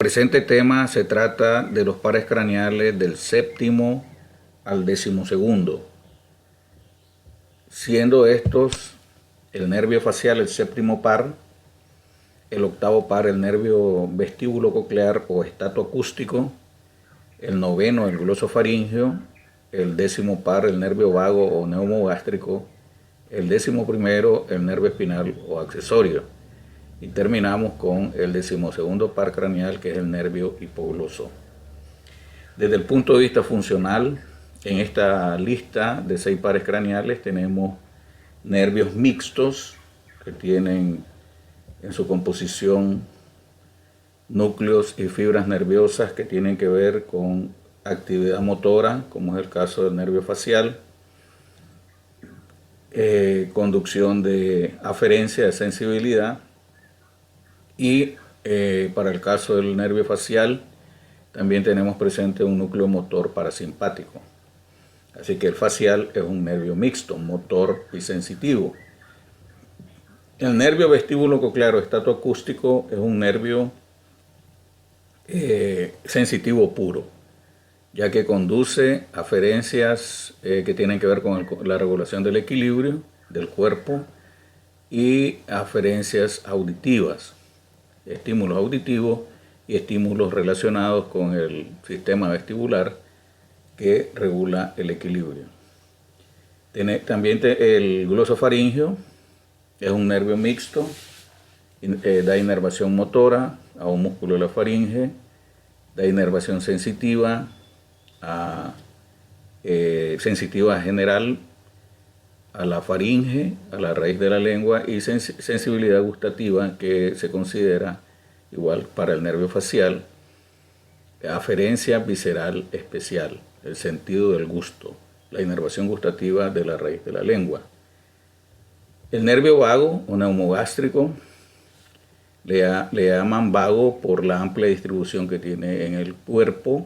Presente tema se trata de los pares craneales del séptimo al 12º, siendo estos el nervio facial el séptimo par, el octavo par el nervio vestíbulo coclear o estatoacústico, el noveno el glosofaringeo, el 10º par el nervio vago o neumogástrico, el 11º el nervio espinal o accesorio. Y terminamos con el 12º par craneal, que es el nervio hipogloso. Desde el punto de vista funcional, en esta lista de 6 pares craneales tenemos nervios mixtos, que tienen en su composición núcleos y fibras nerviosas que tienen que ver con actividad motora, como es el caso del nervio facial, conducción de aferencia, de sensibilidad, y para el caso del nervio facial también tenemos presente un núcleo motor parasimpático. Así que el facial es un nervio mixto, motor y sensitivo. El nervio vestíbulo coclear o estatoacústico es un nervio sensitivo puro, ya que conduce aferencias que tienen que ver con la regulación del equilibrio del cuerpo y aferencias auditivas, estímulos auditivos y estímulos relacionados con el sistema vestibular que regula el equilibrio. También el glosofaringeo es un nervio mixto, da inervación motora a un músculo de la faringe, da inervación sensitiva, sensitiva general a la faringe, a la raíz de la lengua, y sensibilidad gustativa, que se considera igual para el nervio facial, aferencia visceral especial, el sentido del gusto, la inervación gustativa de la raíz de la lengua. El nervio vago o neumogástrico le llaman vago por la amplia distribución que tiene en el cuerpo.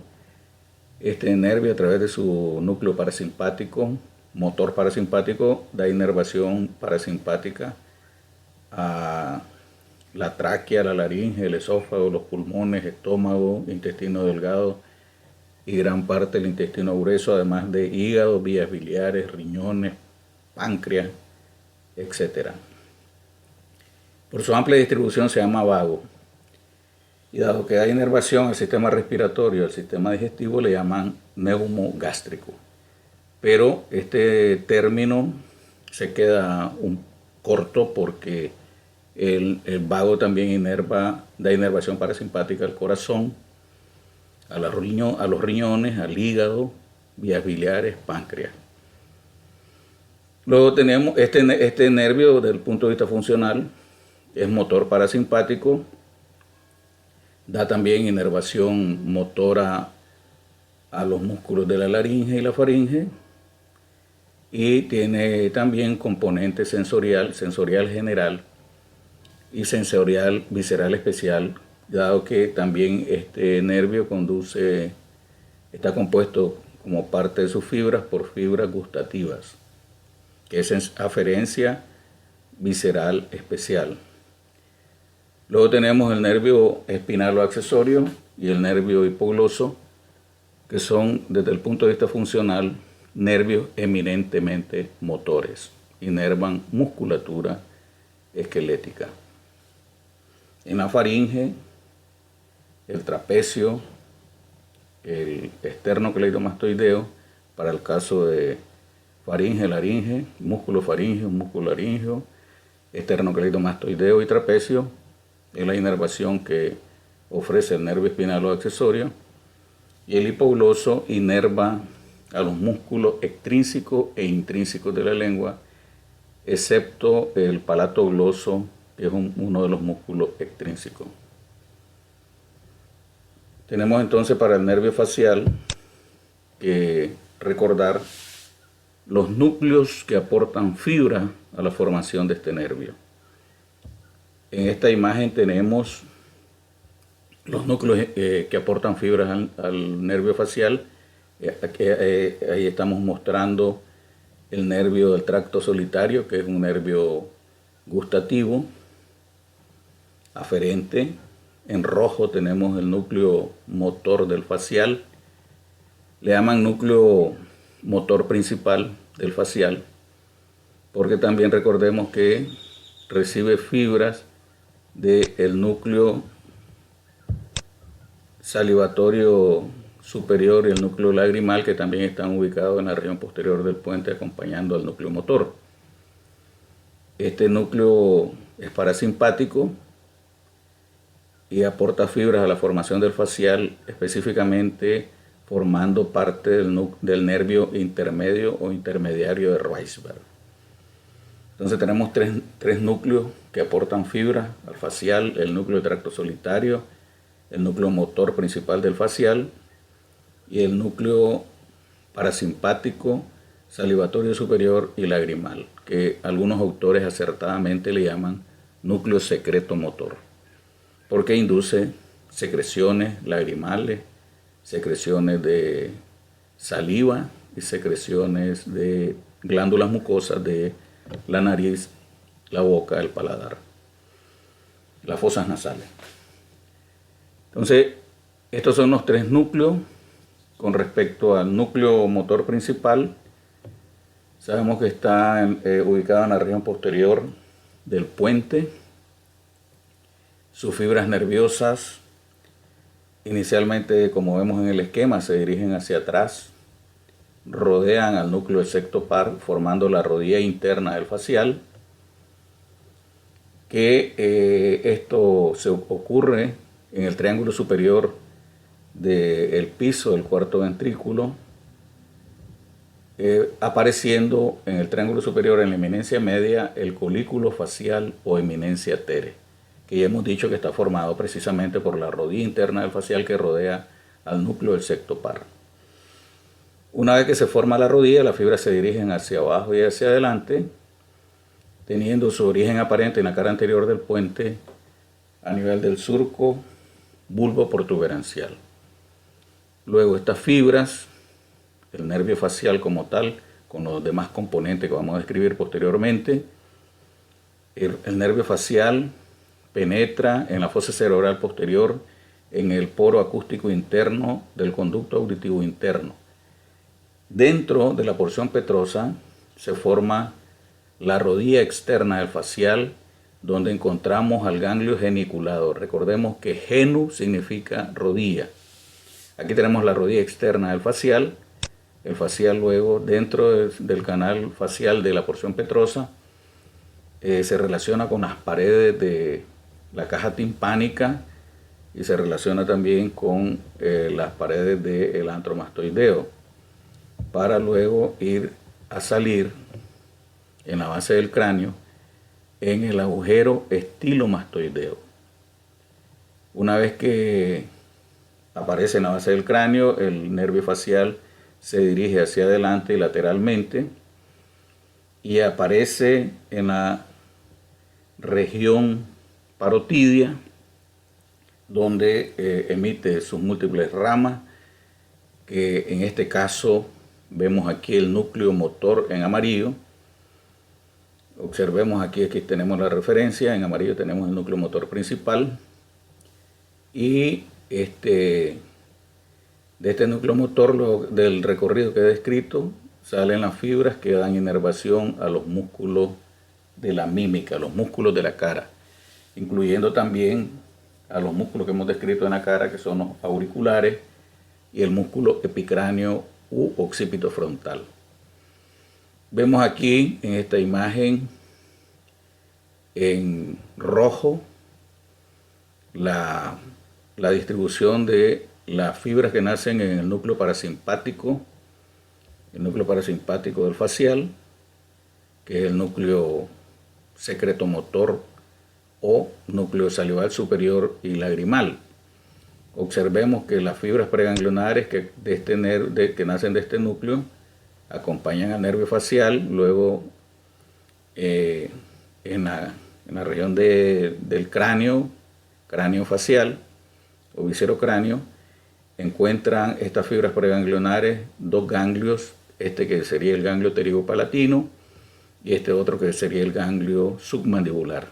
Este nervio, a través de su núcleo parasimpático, motor parasimpático, da inervación parasimpática a la tráquea, la laringe, el esófago, los pulmones, estómago, intestino delgado y gran parte del intestino grueso, además de hígado, vías biliares, riñones, páncreas, etc. Por su amplia distribución se llama vago. Y dado que da inervación al sistema respiratorio, al sistema digestivo, le llaman neumogástrico. Pero este término se queda un corto porque el vago también da inervación parasimpática al corazón, a los riñones, al hígado, vías biliares, páncreas. Luego tenemos este nervio, desde el punto de vista funcional, es motor parasimpático, da también inervación motora a los músculos de la laringe y la faringe, y tiene también componente sensorial general y sensorial visceral especial, dado que también este nervio está compuesto como parte de sus fibras por fibras gustativas, que es aferencia visceral especial. Luego tenemos el nervio espinal o accesorio y el nervio hipogloso, que son, desde el punto de vista funcional, nervios eminentemente motores, inervan musculatura esquelética. En la faringe, el trapecio, el esternocleidomastoideo, para el caso de faringe, laringe, músculo faríngeo, músculo laríngeo, esternocleidomastoideo y trapecio, es la inervación que ofrece el nervio espinal o accesorio, y el hipogloso inerva a los músculos extrínsecos e intrínsecos de la lengua, excepto el palato gloso, que es uno de los músculos extrínsecos. Tenemos entonces para el nervio facial que recordar los núcleos que aportan fibra a la formación de este nervio. En esta imagen tenemos los núcleos que aportan fibras al nervio facial. Ahí estamos mostrando el nervio del tracto solitario, que es un nervio gustativo, aferente, En rojo tenemos el núcleo motor del facial. Le llaman núcleo motor principal del facial, porque también recordemos que recibe fibras del núcleo salivatorio superior y el núcleo lagrimal, que también están ubicados en la región posterior del puente acompañando al núcleo motor. Este núcleo es parasimpático y aporta fibras a la formación del facial, específicamente formando parte del nervio intermedio o intermediario de Reisberg. Entonces tenemos tres núcleos que aportan fibras al facial: el núcleo de tracto solitario, el núcleo motor principal del facial y el núcleo parasimpático, salivatorio superior y lagrimal, que algunos autores acertadamente le llaman núcleo secreto motor, porque induce secreciones lagrimales, secreciones de saliva y secreciones de glándulas mucosas de la nariz, la boca, el paladar, las fosas nasales. Entonces, estos son los tres núcleos. Con respecto al núcleo motor principal, sabemos que está ubicado en la región posterior del puente. Sus fibras nerviosas, inicialmente, como vemos en el esquema, se dirigen hacia atrás, rodean al núcleo del sexto par, formando la rodilla interna del facial, que esto se ocurre en el triángulo superior del piso del cuarto ventrículo, apareciendo en el triángulo superior, en la eminencia media, el colículo facial o eminencia tere, que ya hemos dicho que está formado precisamente por la rodilla interna del facial que rodea al núcleo del sexto par. Una vez que se forma la rodilla, las fibras se dirigen hacia abajo y hacia adelante, teniendo su origen aparente en la cara anterior del puente a nivel del surco bulbo protuberancial. Luego estas fibras, el nervio facial como tal, con los demás componentes que vamos a describir posteriormente, el nervio facial penetra en la fosa cerebral posterior, en el poro acústico interno del conducto auditivo interno. Dentro de la porción petrosa se forma la rodilla externa del facial, donde encontramos al ganglio geniculado. Recordemos que genu significa rodilla. Aquí tenemos la rodilla externa del facial. El facial luego, dentro del canal facial de la porción petrosa, se relaciona con las paredes de la caja timpánica y se relaciona también con las paredes del antromastoideo, para luego ir a salir en la base del cráneo en el agujero estilomastoideo. Una vez que aparece en la base del cráneo, el nervio facial se dirige hacia adelante y lateralmente y aparece en la región parotidia, donde emite sus múltiples ramas, que en este caso vemos aquí el núcleo motor en amarillo. Observemos aquí tenemos la referencia, en amarillo tenemos el núcleo motor principal y de este núcleo motor, del recorrido que he descrito, salen las fibras que dan inervación a los músculos de la mímica, los músculos de la cara, incluyendo también a los músculos que hemos descrito en la cara, que son los auriculares y el músculo epicráneo u occipito frontal. Vemos aquí en esta imagen en rojo la distribución de las fibras que nacen en el núcleo parasimpático del facial, que es el núcleo secretomotor o núcleo salival superior y lagrimal. Observemos que las fibras preganglionares que nacen de este núcleo acompañan al nervio facial, luego en la región del cráneo facial o viscerocráneo, encuentran estas fibras preganglionares dos ganglios, este que sería el ganglio pterigopalatino y este otro que sería el ganglio submandibular.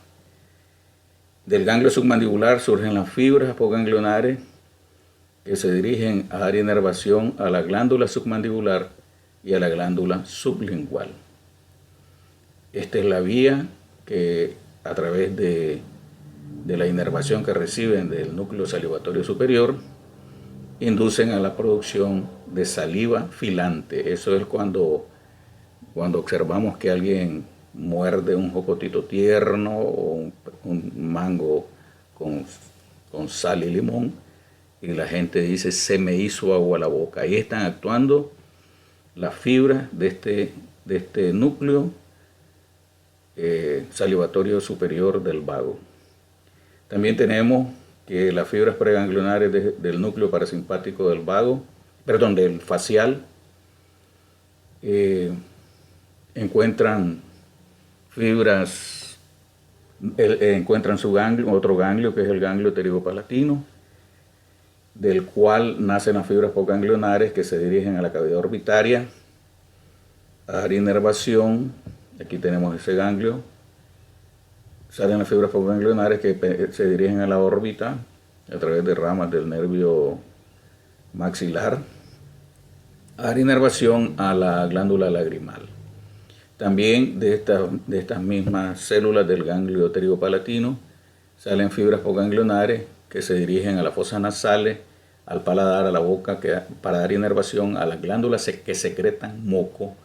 Del ganglio submandibular surgen las fibras apoganglionares que se dirigen a dar inervación a la glándula submandibular y a la glándula sublingual. Esta es la vía que a través de la inervación que reciben del núcleo salivatorio superior inducen a la producción de saliva filante. Eso es cuando observamos que alguien muerde un jocotito tierno o un mango con sal y limón y la gente dice se me hizo agua la boca. Ahí están actuando las fibras de este núcleo salivatorio superior del vago. También tenemos que las fibras preganglionares del núcleo parasimpático del vago, perdón, del facial, encuentran fibras, encuentran su ganglio, otro ganglio que es el ganglio pterigopalatino, del cual nacen las fibras postganglionares que se dirigen a la cavidad orbitaria a dar inervación. Aquí tenemos ese ganglio. Salen las fibras postganglionares que se dirigen a la órbita a través de ramas del nervio maxilar a dar inervación a la glándula lagrimal. También de estas mismas células del ganglio pterigopalatino salen fibras postganglionares que se dirigen a las fosas nasales, al paladar, a la boca, para dar inervación a las glándulas que secretan moco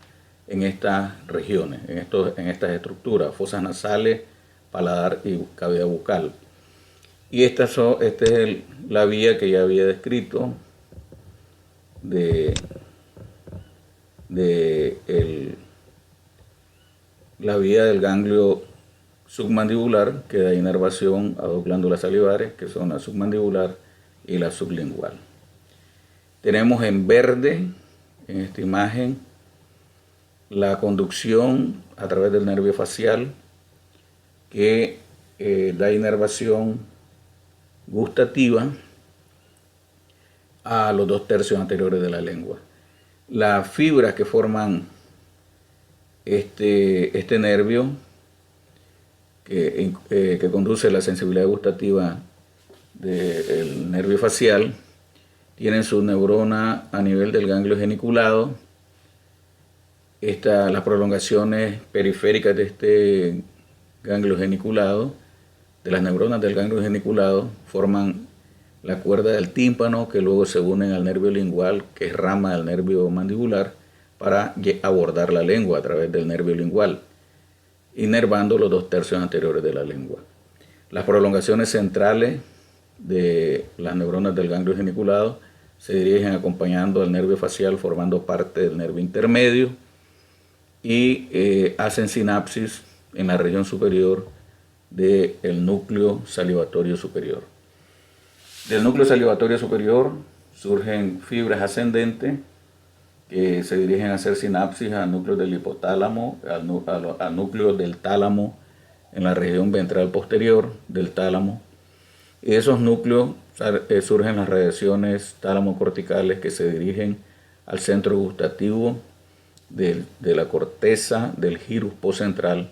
en estas regiones, en estas estructuras, fosas nasales, paladar y cavidad bucal. Y esta es la vía que ya había descrito la vía del ganglio submandibular que da inervación a dos glándulas salivares que son la submandibular y la sublingual. Tenemos en verde en esta imagen la conducción a través del nervio facial que da inervación gustativa a los 2/3 anteriores de la lengua. Las fibras que forman este nervio que conduce la sensibilidad gustativa del nervio facial tienen su neurona a nivel del ganglio geniculado. Las prolongaciones periféricas de este ganglio geniculado, de las neuronas del ganglio geniculado, forman la cuerda del tímpano que luego se unen al nervio lingual, que es rama del nervio mandibular, para abordar la lengua a través del nervio lingual, inervando los 2/3 anteriores de la lengua. Las prolongaciones centrales de las neuronas del ganglio geniculado se dirigen acompañando al nervio facial, formando parte del nervio intermedio, y hacen sinapsis en la región superior del núcleo salivatorio superior. Del núcleo salivatorio superior surgen fibras ascendentes que se dirigen a hacer sinapsis al núcleo del hipotálamo, al núcleo del tálamo en la región ventral posterior del tálamo. Y de esos núcleos surgen las radiaciones tálamo-corticales que se dirigen al centro gustativo de la corteza del gyrus postcentral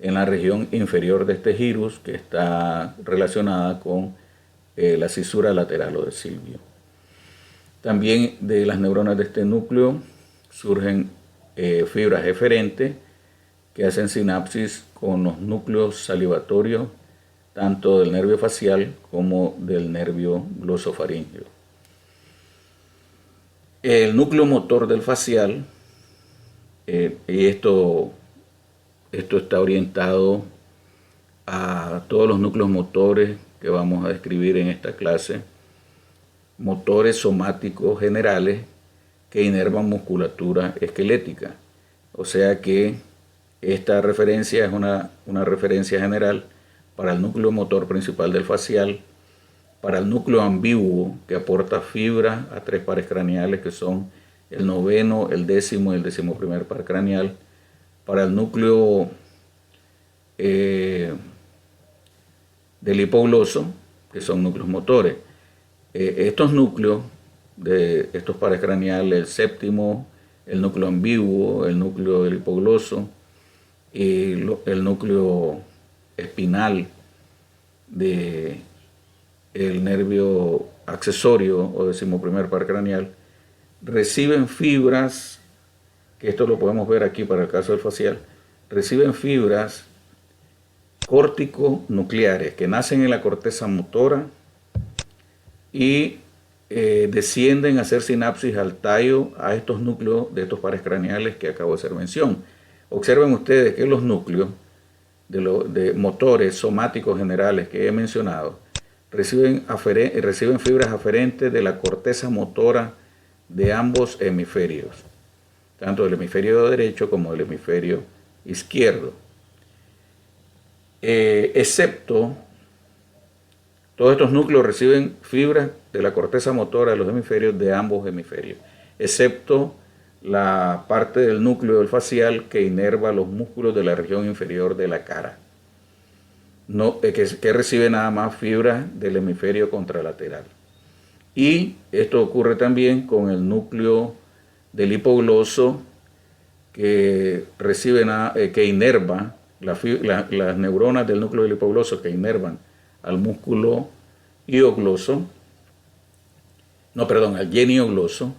en la región inferior de este gyrus, que está relacionada con la cisura lateral o de Silvio. También de las neuronas de este núcleo surgen fibras eferentes que hacen sinapsis con los núcleos salivatorios tanto del nervio facial como del nervio glosofaríngeo. El núcleo motor del facial, y esto está orientado a todos los núcleos motores que vamos a describir en esta clase, motores somáticos generales que inervan musculatura esquelética. O sea que esta referencia es una referencia general para el núcleo motor principal del facial, para el núcleo ambiguo que aporta fibra a 3 pares craneales que son el 9º, el 10º y el 11º par craneal, para el núcleo del hipogloso, que son núcleos motores. Estos núcleos de estos pares craneales, el 7º, el núcleo ambiguo, el núcleo del hipogloso y el núcleo espinal de el nervio accesorio o decimoprimer par craneal reciben fibras, que esto lo podemos ver aquí para el caso del facial, reciben fibras córtico-nucleares que nacen en la corteza motora y descienden a hacer sinapsis al tallo a estos núcleos de estos pares craneales que acabo de hacer mención. Observen ustedes que los núcleos de motores somáticos generales que he mencionado reciben fibras aferentes de la corteza motora de ambos hemisferios, tanto del hemisferio derecho como del hemisferio izquierdo. Excepto, todos estos núcleos reciben fibras de la corteza motora de los hemisferios de ambos hemisferios, excepto la parte del núcleo del facial que inerva los músculos de la región inferior de la cara, que recibe nada más fibras del hemisferio contralateral. Y esto ocurre también con el núcleo del hipogloso que inerva las neuronas del núcleo del hipogloso que inervan al músculo hiogloso, al geniogloso,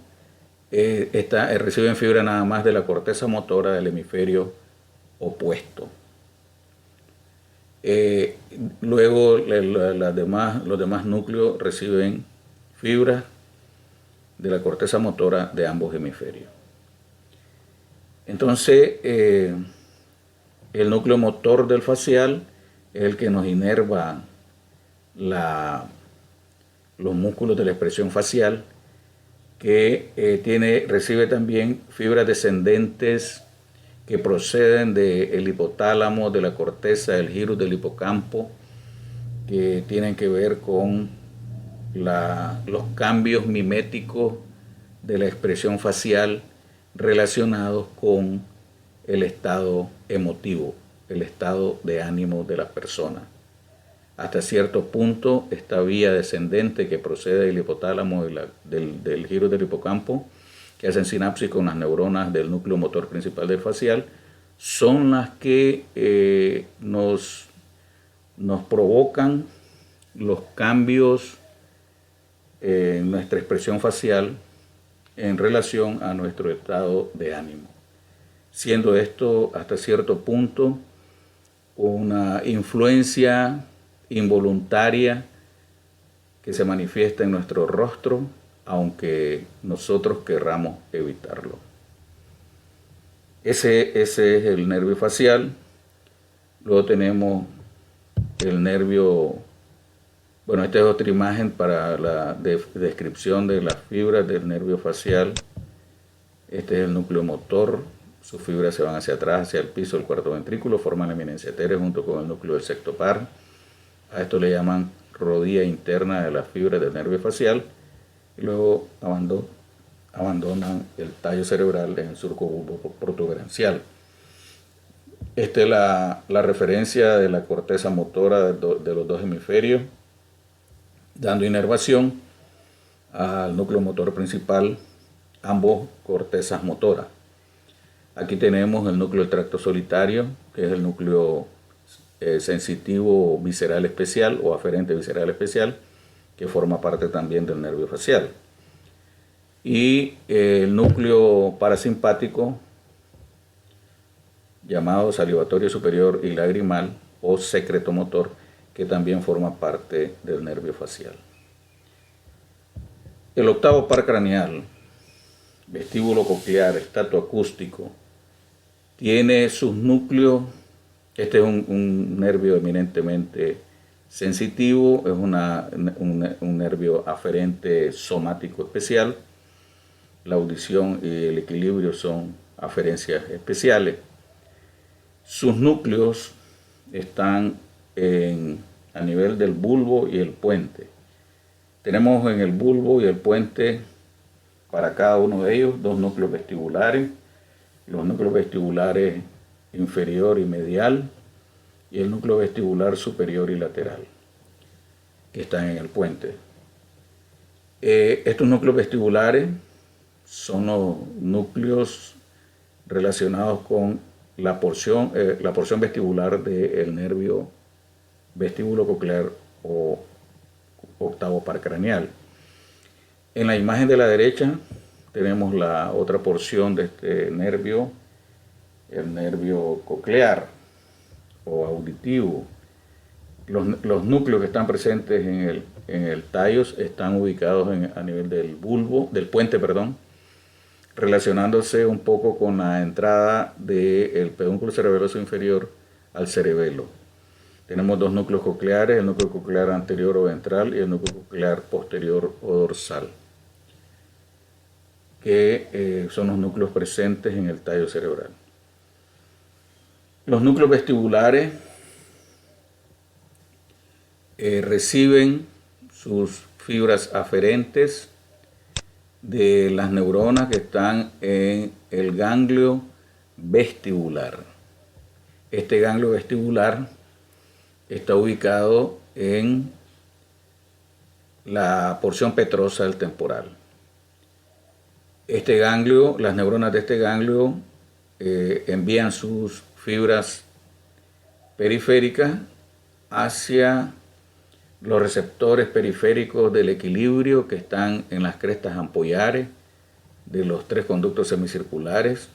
reciben fibra nada más de la corteza motora del hemisferio opuesto. Luego los demás núcleos reciben fibras de la corteza motora de ambos hemisferios. Entonces, el núcleo motor del facial es el que nos inerva los músculos de la expresión facial, que recibe también fibras descendentes que proceden del hipotálamo, de la corteza, del giro del hipocampo, que tienen que ver con los cambios miméticos de la expresión facial relacionados con el estado emotivo, el estado de ánimo de la persona. Hasta cierto punto, esta vía descendente que procede del hipotálamo, del giro del hipocampo, que hacen sinapsis con las neuronas del núcleo motor principal del facial, son las que nos provocan los cambios en nuestra expresión facial en relación a nuestro estado de ánimo, siendo esto hasta cierto punto una influencia involuntaria que se manifiesta en nuestro rostro, aunque nosotros querramos evitarlo. Ese es el nervio facial. Luego tenemos el nervio, esta es otra imagen para la descripción de las fibras del nervio facial. Este es el núcleo motor. Sus fibras se van hacia atrás, hacia el piso del cuarto ventrículo, forman la eminencia etérea junto con el núcleo del sexto par. A esto le llaman rodilla interna de las fibras del nervio facial. Y luego abandonan el tallo cerebral en el surco bulbo-protuberancial. Esta es la referencia de la corteza motora de los dos hemisferios, dando inervación al núcleo motor principal, ambos cortezas motoras. Aquí tenemos el núcleo del tracto solitario, que es el núcleo sensitivo visceral especial o aferente visceral especial, que forma parte también del nervio facial. Y el núcleo parasimpático, llamado salivatorio superior y lagrimal o secretomotor, que también forma parte del nervio facial. El octavo par craneal, vestíbulo coclear, estatoacústico, tiene sus núcleos. Este es un nervio eminentemente sensitivo, es un nervio aferente somático especial. La audición y el equilibrio son aferencias especiales. Sus núcleos están a nivel del bulbo y el puente. Tenemos en el bulbo y el puente, para cada uno de ellos, dos núcleos vestibulares. Los núcleos vestibulares inferior y medial, y el núcleo vestibular superior y lateral, que están en el puente. Estos núcleos vestibulares son los núcleos relacionados con la porción vestibular del nervio vestíbulo coclear o octavo par craneal. En la imagen de la derecha tenemos la otra porción de este nervio, el nervio coclear o auditivo. Los núcleos que están presentes en el tallo están ubicados a nivel del bulbo, del puente, perdón, relacionándose un poco con la entrada del pedúnculo cerebeloso inferior al cerebelo. Tenemos dos núcleos cocleares, el núcleo coclear anterior o ventral y el núcleo coclear posterior o dorsal, que son los núcleos presentes en el tallo cerebral. Los núcleos vestibulares reciben sus fibras aferentes de las neuronas que están en el ganglio vestibular. Este ganglio vestibular está ubicado en la porción petrosa del temporal. Este ganglio, las neuronas de este ganglio envían sus fibras periféricas hacia los receptores periféricos del equilibrio que están en las crestas ampollares de los tres conductos semicirculares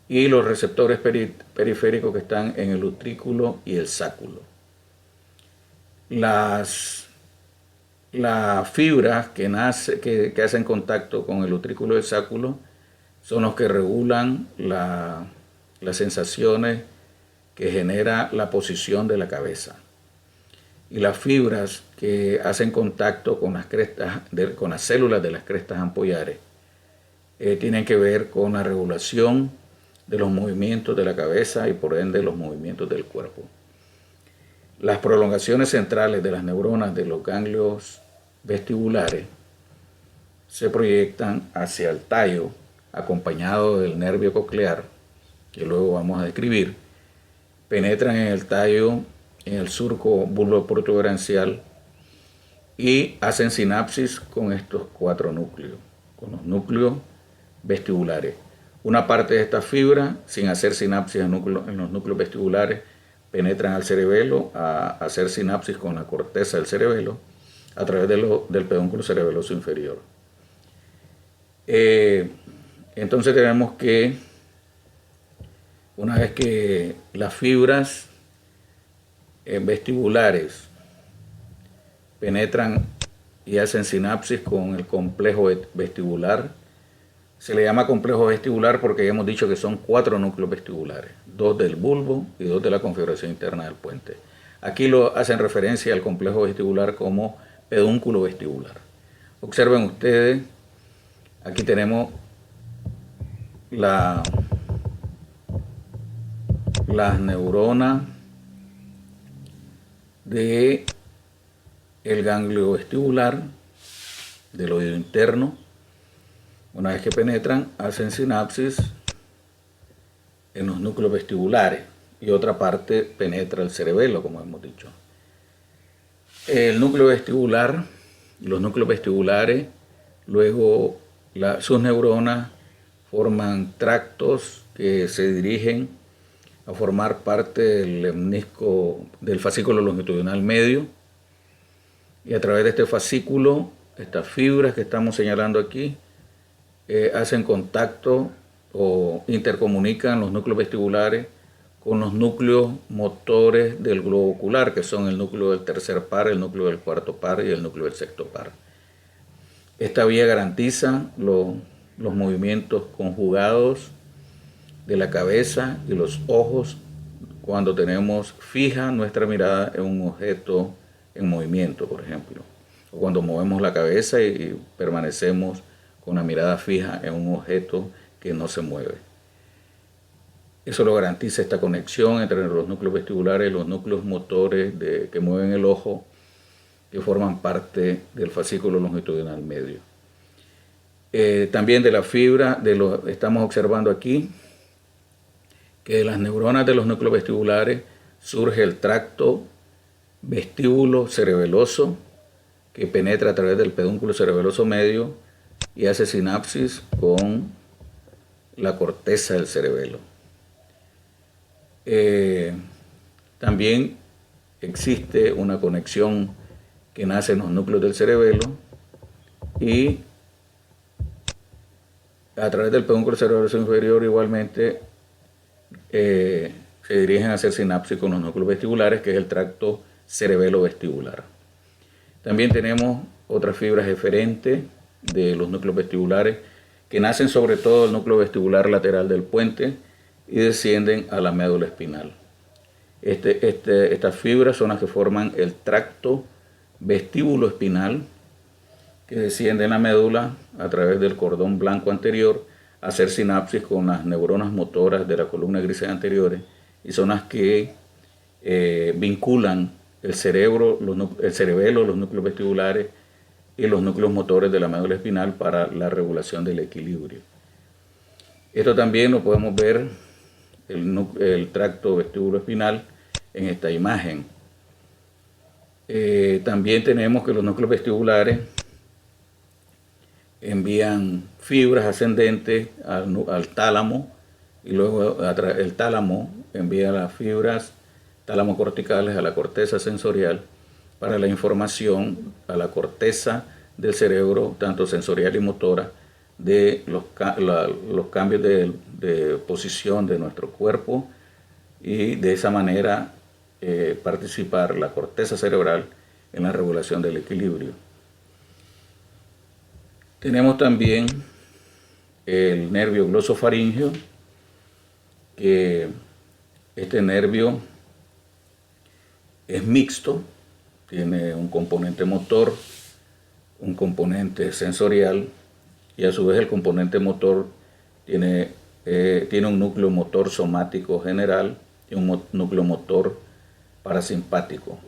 y los receptores periféricos que están en el utrículo y el sáculo. Las fibras que hacen contacto con el utrículo y el sáculo son los que regulan las sensaciones que genera la posición de la cabeza. Y las fibras que hacen contacto con las crestas, con las células de las crestas ampollares, tienen que ver con la regulación de los movimientos de la cabeza y por ende los movimientos del cuerpo. Las prolongaciones centrales de las neuronas de los ganglios vestibulares se proyectan hacia el tallo, acompañado del nervio coclear, que luego vamos a describir, penetran en el tallo, en el surco bulboprotuberancial y hacen sinapsis con estos cuatro núcleos, con los núcleos vestibulares. Una parte de esta fibra, sin hacer sinapsis en los núcleos vestibulares, penetran al cerebelo a hacer sinapsis con la corteza del cerebelo a través del pedúnculo cerebeloso inferior. Entonces tenemos que, una vez que las fibras vestibulares penetran y hacen sinapsis con el complejo vestibular, se le llama complejo vestibular porque ya hemos dicho que son cuatro núcleos vestibulares, dos del bulbo y dos de la configuración interna del puente. Aquí lo hacen referencia al complejo vestibular como pedúnculo vestibular. Observen ustedes, aquí tenemos las neuronas de el ganglio vestibular del oído interno. Una vez que penetran, hacen sinapsis en los núcleos vestibulares y otra parte penetra el cerebelo, como hemos dicho. El núcleo vestibular, los núcleos vestibulares, luego sus neuronas forman tractos que se dirigen a formar parte del lemnisco, del fascículo longitudinal medio, y a través de este fascículo, estas fibras que estamos señalando aquí, hacen contacto o intercomunican los núcleos vestibulares con los núcleos motores del globo ocular, que son el núcleo del tercer par, el núcleo del cuarto par y el núcleo del sexto par. Esta vía garantiza los movimientos conjugados de la cabeza y los ojos cuando tenemos fija nuestra mirada en un objeto en movimiento, por ejemplo, o cuando movemos la cabeza y permanecemos con la mirada fija en un objeto que no se mueve. Eso lo garantiza esta conexión entre los núcleos vestibulares y los núcleos motores que mueven el ojo, que forman parte del fascículo longitudinal medio. También de la fibra, estamos observando aquí que de las neuronas de los núcleos vestibulares surge el tracto vestíbulo cerebeloso que penetra a través del pedúnculo cerebeloso medio y hace sinapsis con la corteza del cerebelo. También existe una conexión que nace en los núcleos del cerebelo y a través del pedúnculo cerebroso inferior igualmente se dirigen a hacer sinapsis con los núcleos vestibulares, que es el tracto cerebelo-vestibular. También tenemos otras fibras eferentes de los núcleos vestibulares que nacen sobre todo del núcleo vestibular lateral del puente y descienden a la médula espinal. Estas fibras son las que forman el tracto vestíbulo-espinal, que desciende en la médula a través del cordón blanco anterior a hacer sinapsis con las neuronas motoras de la columna grises anteriores, y son las que vinculan el cerebro, el cerebelo, los núcleos vestibulares y los núcleos motores de la médula espinal para la regulación del equilibrio. Esto también lo podemos ver, el tracto vestíbulo-espinal, en esta imagen. También tenemos que los núcleos vestibulares envían fibras ascendentes al tálamo, y luego el tálamo envía las fibras tálamo-corticales a la corteza sensorial para la información a la corteza del cerebro, tanto sensorial y motora, de los cambios de posición de nuestro cuerpo, y de esa manera participar la corteza cerebral en la regulación del equilibrio. Tenemos también el nervio glosofaríngeo, que este nervio es mixto, tiene un componente motor, un componente sensorial, y a su vez el componente motor tiene un núcleo motor somático general y un núcleo motor parasimpático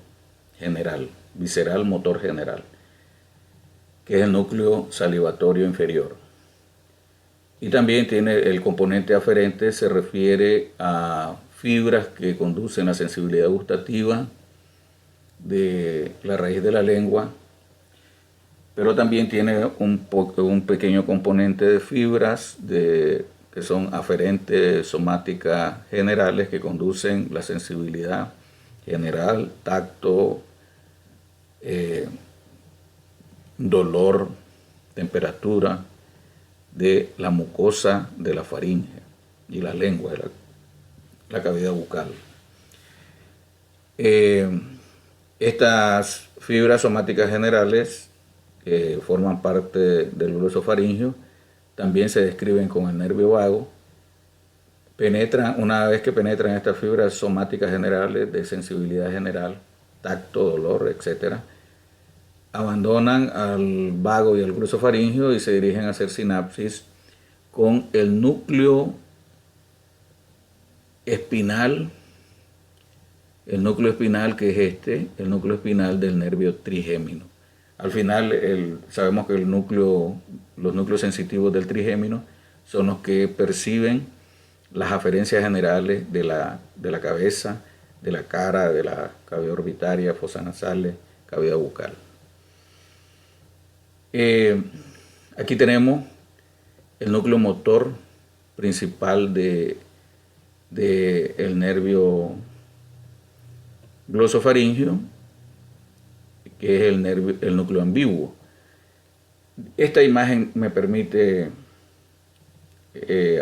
general, visceral motor general, que es el núcleo salivatorio inferior. Y también tiene el componente aferente, se refiere a fibras que conducen la sensibilidad gustativa de la raíz de la lengua, pero también tiene un pequeño componente de fibras que son aferentes somáticas generales, que conducen la sensibilidad general, tacto, dolor, temperatura de la mucosa de la faringe y la lengua, de la cavidad bucal. Estas fibras somáticas generales que forman parte del glosofaringio también se describen con el nervio vago. Una vez que penetran estas fibras somáticas generales de sensibilidad general, tacto, dolor, etc., abandonan al vago y al glosofaringio y se dirigen a hacer sinapsis con el núcleo espinal, que es el núcleo espinal del nervio trigémino. Al final sabemos que los núcleos sensitivos del trigémino son los que perciben las aferencias generales de la cabeza, de la cara, de la cavidad orbitaria, fosas nasales, cavidad bucal. Aquí tenemos el núcleo motor principal del nervio glosofaringio, que es el núcleo ambiguo. Esta imagen me permite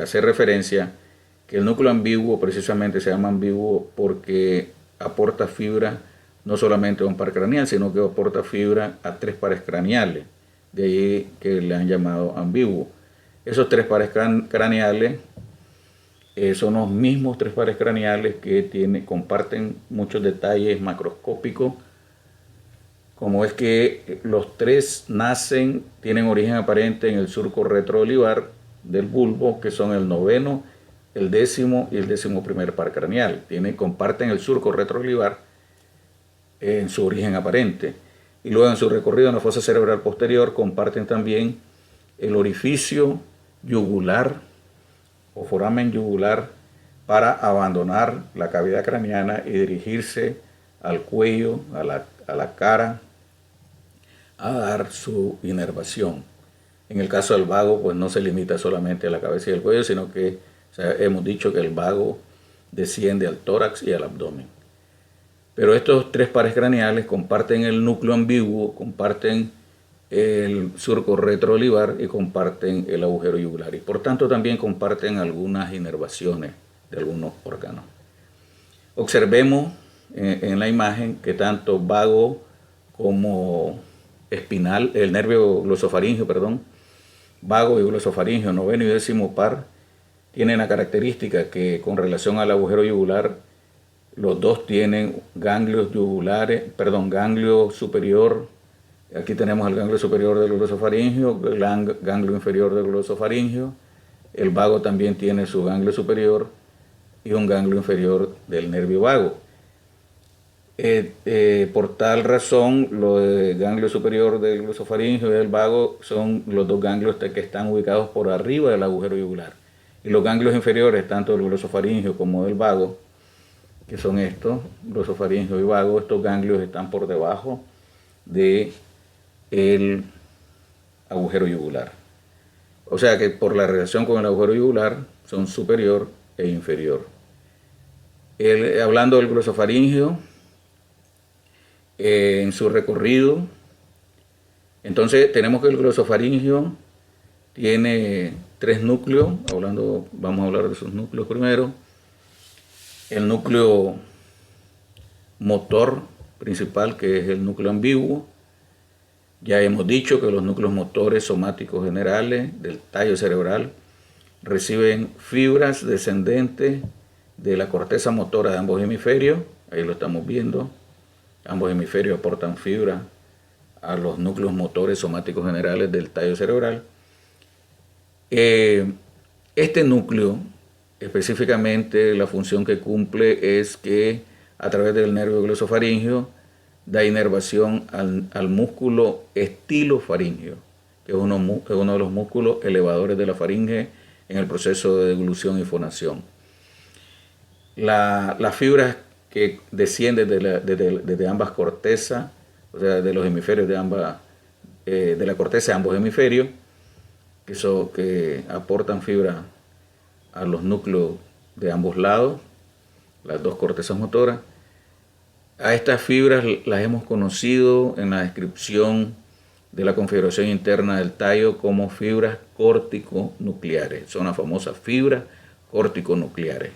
hacer referencia que el núcleo ambiguo precisamente se llama ambiguo porque aporta fibra no solamente a un par craneal, sino que aporta fibra a 3 pares craneales. De ahí que le han llamado ambiguo. Esos 3 pares craneales son los mismos 3 pares craneales que comparten muchos detalles macroscópicos, como es que los 3 tienen origen aparente en el surco retroolivar del bulbo, que son el 9º, el 10º y el 11º par craneal. Comparten el surco retroolivar en su origen aparente. Y luego en su recorrido en la fosa cerebral posterior comparten también el orificio yugular o foramen yugular para abandonar la cavidad craneana y dirigirse al cuello, a la cara, a dar su inervación. En el caso del vago, pues no se limita solamente a la cabeza y el cuello, sino que hemos dicho que el vago desciende al tórax y al abdomen. Pero estos tres pares craneales comparten el núcleo ambiguo, comparten el surco retroolivar y comparten el agujero yugular. Y por tanto también comparten algunas inervaciones de algunos órganos. Observemos en la imagen que tanto vago como espinal, el nervio glosofaringeo, vago y glosofaringeo, noveno y décimo par, tienen la característica que con relación al agujero yugular, los dos tienen ganglios yugulares, ganglio superior. Aquí tenemos el ganglio superior del glosofaringeo, el ganglio inferior del glosofaringeo. El vago también tiene su ganglio superior y un ganglio inferior del nervio vago. Por tal razón, el ganglio superior del glosofaringeo y del vago son los dos ganglios que están ubicados por arriba del agujero yugular. Y los ganglios inferiores, tanto del glosofaringeo como del vago, que son estos, glosofaringeo y vago, estos ganglios están por debajo del agujero yugular. O sea que por la relación con el agujero yugular son superior e inferior. Hablando del glosofaringeo, en su recorrido, entonces tenemos que el glosofaringeo tiene tres núcleos. Vamos a hablar de sus núcleos primero. El núcleo motor principal, que es el núcleo ambiguo. Ya hemos dicho que los núcleos motores somáticos generales del tallo cerebral reciben fibras descendentes de la corteza motora de ambos hemisferios. Ahí lo estamos viendo. Ambos hemisferios aportan fibra a los núcleos motores somáticos generales del tallo cerebral. Este núcleo, específicamente, la función que cumple es que a través del nervio glosofaringeo da inervación al músculo estilofaringeo, que es uno de los músculos elevadores de la faringe en el proceso de deglución y fonación. Las fibras que descienden desde ambas cortezas, o sea, de los hemisferios de la corteza de ambos hemisferios, que aportan fibra a los núcleos de ambos lados, las dos cortezas motoras. A estas fibras las hemos conocido en la descripción de la configuración interna del tallo como fibras córtico-nucleares. Son las famosas fibras córtico-nucleares,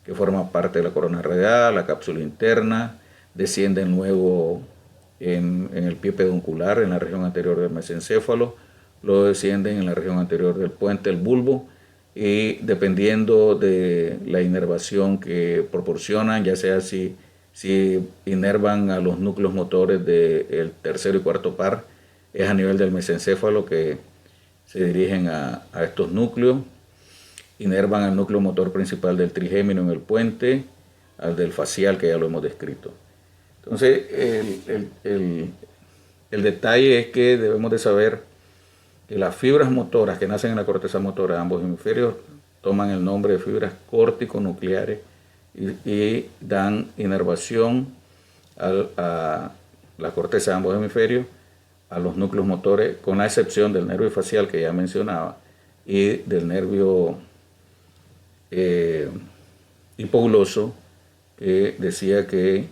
que forman parte de la corona radial, la cápsula interna, descienden luego en el pie peduncular, en la región anterior del mesencéfalo, luego descienden en la región anterior del puente, el bulbo, y dependiendo de la inervación que proporcionan, ya sea si inervan a los núcleos motores del tercero y cuarto par, es a nivel del mesencéfalo que se dirigen a estos núcleos. Inervan al núcleo motor principal del trigémino en el puente, al del facial, que ya lo hemos descrito. Entonces, el detalle es que debemos de saber que las fibras motoras que nacen en la corteza motora de ambos hemisferios toman el nombre de fibras córtico-nucleares y dan inervación a la corteza de ambos hemisferios, a los núcleos motores, con la excepción del nervio facial que ya mencionaba y del nervio hipogloso, que decía que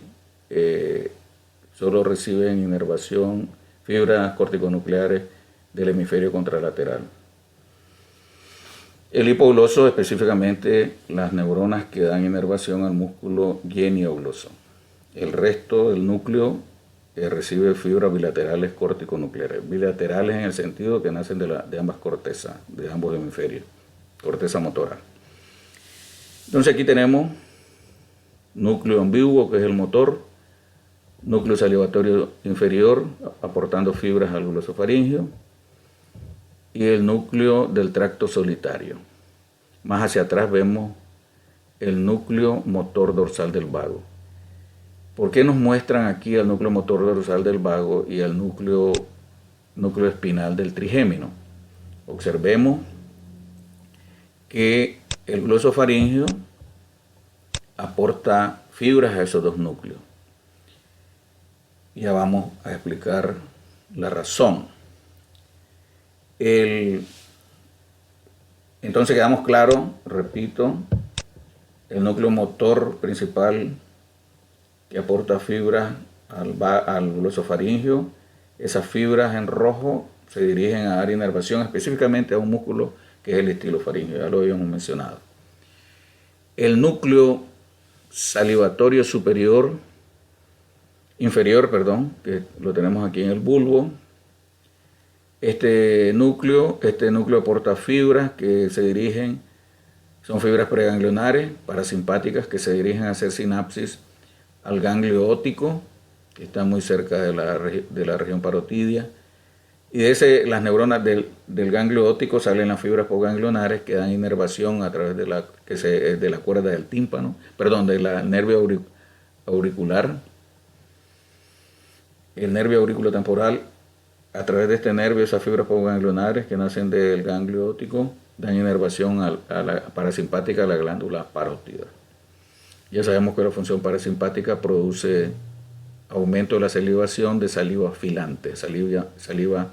solo reciben inervación fibras corticonucleares del hemisferio contralateral. El hipogloso, específicamente las neuronas que dan inervación al músculo geniogloso. El resto del núcleo recibe fibras bilaterales corticonucleares. Bilaterales en el sentido que nacen de ambas cortezas, de ambos hemisferios, corteza motora. Entonces aquí tenemos núcleo ambiguo, que es el motor, núcleo salivatorio inferior, aportando fibras al glosofaringeo, y el núcleo del tracto solitario. Más hacia atrás vemos el núcleo motor dorsal del vago. ¿Por qué nos muestran aquí el núcleo motor dorsal del vago y el núcleo espinal del trigémino? Observemos que el glosofaringeo aporta fibras a esos dos núcleos. Ya vamos a explicar la razón. Entonces quedamos claros, repito, el núcleo motor principal que aporta fibras al glosofaringio. Esas fibras en rojo se dirigen a área de inervación, específicamente a un músculo que es el estilofaringio, ya lo habíamos mencionado. El núcleo salivatorio inferior, que lo tenemos aquí en el bulbo. Este núcleo aporta fibras que se dirigen, son fibras preganglionares, parasimpáticas, que se dirigen a hacer sinapsis al ganglio óptico, que está muy cerca de la región parotidia. Y de las neuronas del ganglio óptico salen las fibras postganglionares que dan inervación a través de la cuerda del tímpano, del nervio auricular. El nervio auriculotemporal, a través de este nervio, esas fibras postganglionares que nacen del ganglio óptico dan inervación a la parasimpática, a la glándula parótida. Ya sabemos que la función parasimpática produce aumento de la salivación de saliva filante, saliva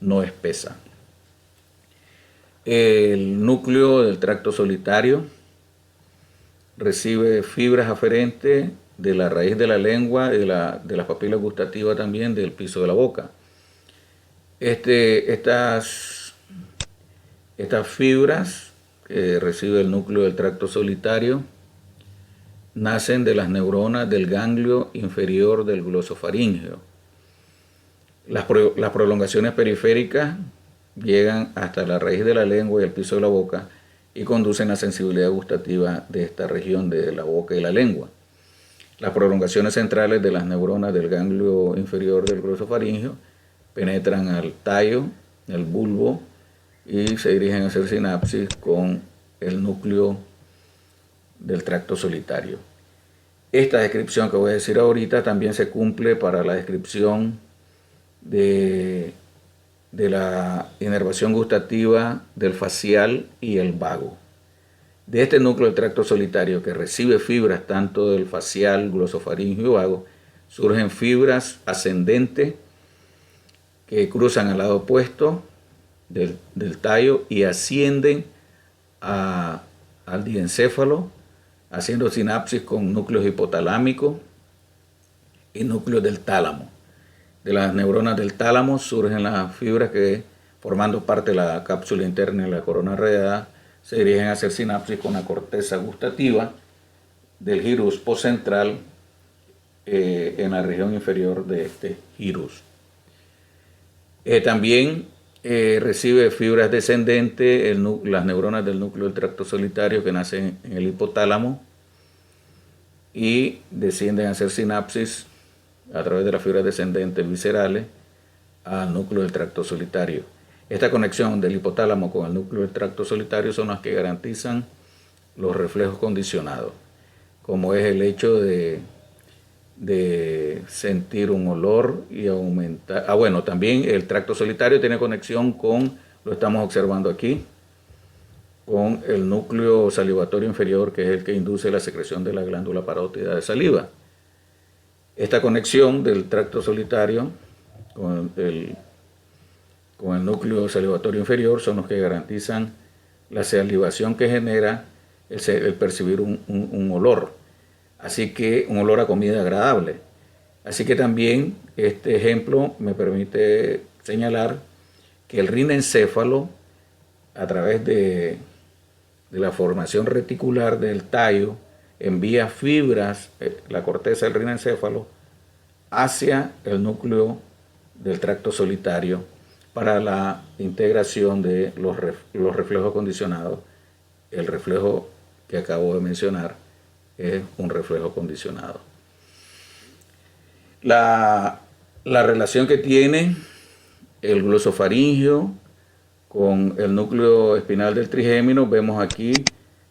no espesa. El núcleo del tracto solitario recibe fibras aferentes de la raíz de la lengua, de la papila gustativa también, del piso de la boca. Estas fibras que recibe el núcleo del tracto solitario nacen de las neuronas del ganglio inferior del glosofaringeo. Las prolongaciones periféricas llegan hasta la raíz de la lengua y el piso de la boca y conducen a sensibilidad gustativa de esta región de la boca y la lengua. Las prolongaciones centrales de las neuronas del ganglio inferior del glosofaringeo penetran al tallo, el bulbo, y se dirigen a hacer sinapsis con el núcleo del tracto solitario. Esta descripción que voy a decir ahorita también se cumple para la descripción de la inervación gustativa del facial y el vago. De este núcleo del tracto solitario que recibe fibras tanto del facial, glosofaringio y vago, surgen fibras ascendentes que cruzan al lado opuesto del tallo y ascienden al diencéfalo, haciendo sinapsis con núcleos hipotalámicos y núcleos del tálamo. De las neuronas del tálamo surgen las fibras que, formando parte de la cápsula interna de la corona radiada, se dirigen a hacer sinapsis con la corteza gustativa del gyrus postcentral en la región inferior de este gyrus. También recibe fibras descendentes las neuronas del núcleo del tracto solitario que nacen en el hipotálamo y descienden a hacer sinapsis a través de las fibras descendentes viscerales al núcleo del tracto solitario. Esta conexión del hipotálamo con el núcleo del tracto solitario son las que garantizan los reflejos condicionados, como es el hecho de sentir un olor y aumentar. También el tracto solitario tiene conexión con, lo estamos observando aquí, con el núcleo salivatorio inferior, que es el que induce la secreción de la glándula parótida de saliva. Esta conexión del tracto solitario con el núcleo salivatorio inferior son los que garantizan la salivación que genera el percibir un olor. Así que un olor a comida agradable. Así que también este ejemplo me permite señalar que el rinencéfalo, a través de la formación reticular del tallo, envía fibras, la corteza del rinencéfalo, hacia el núcleo del tracto solitario para la integración de los reflejos condicionados. El reflejo que acabo de mencionar es un reflejo condicionado. La relación que tiene el glosofaringio con el núcleo espinal del trigémino, vemos aquí,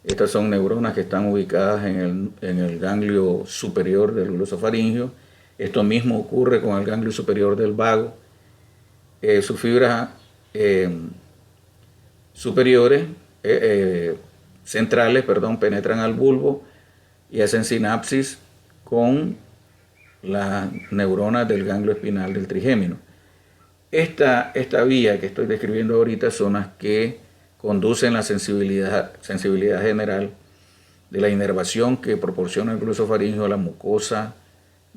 estas son neuronas que están ubicadas en el ganglio superior del glosofaringio. Esto mismo ocurre con el ganglio superior del vago. Sus fibras centrales, penetran al bulbo y hacen sinapsis con las neuronas del ganglio espinal del trigémino. Esta vía que estoy describiendo ahorita son las que conducen la sensibilidad general de la inervación que proporciona el glosofaringio a la mucosa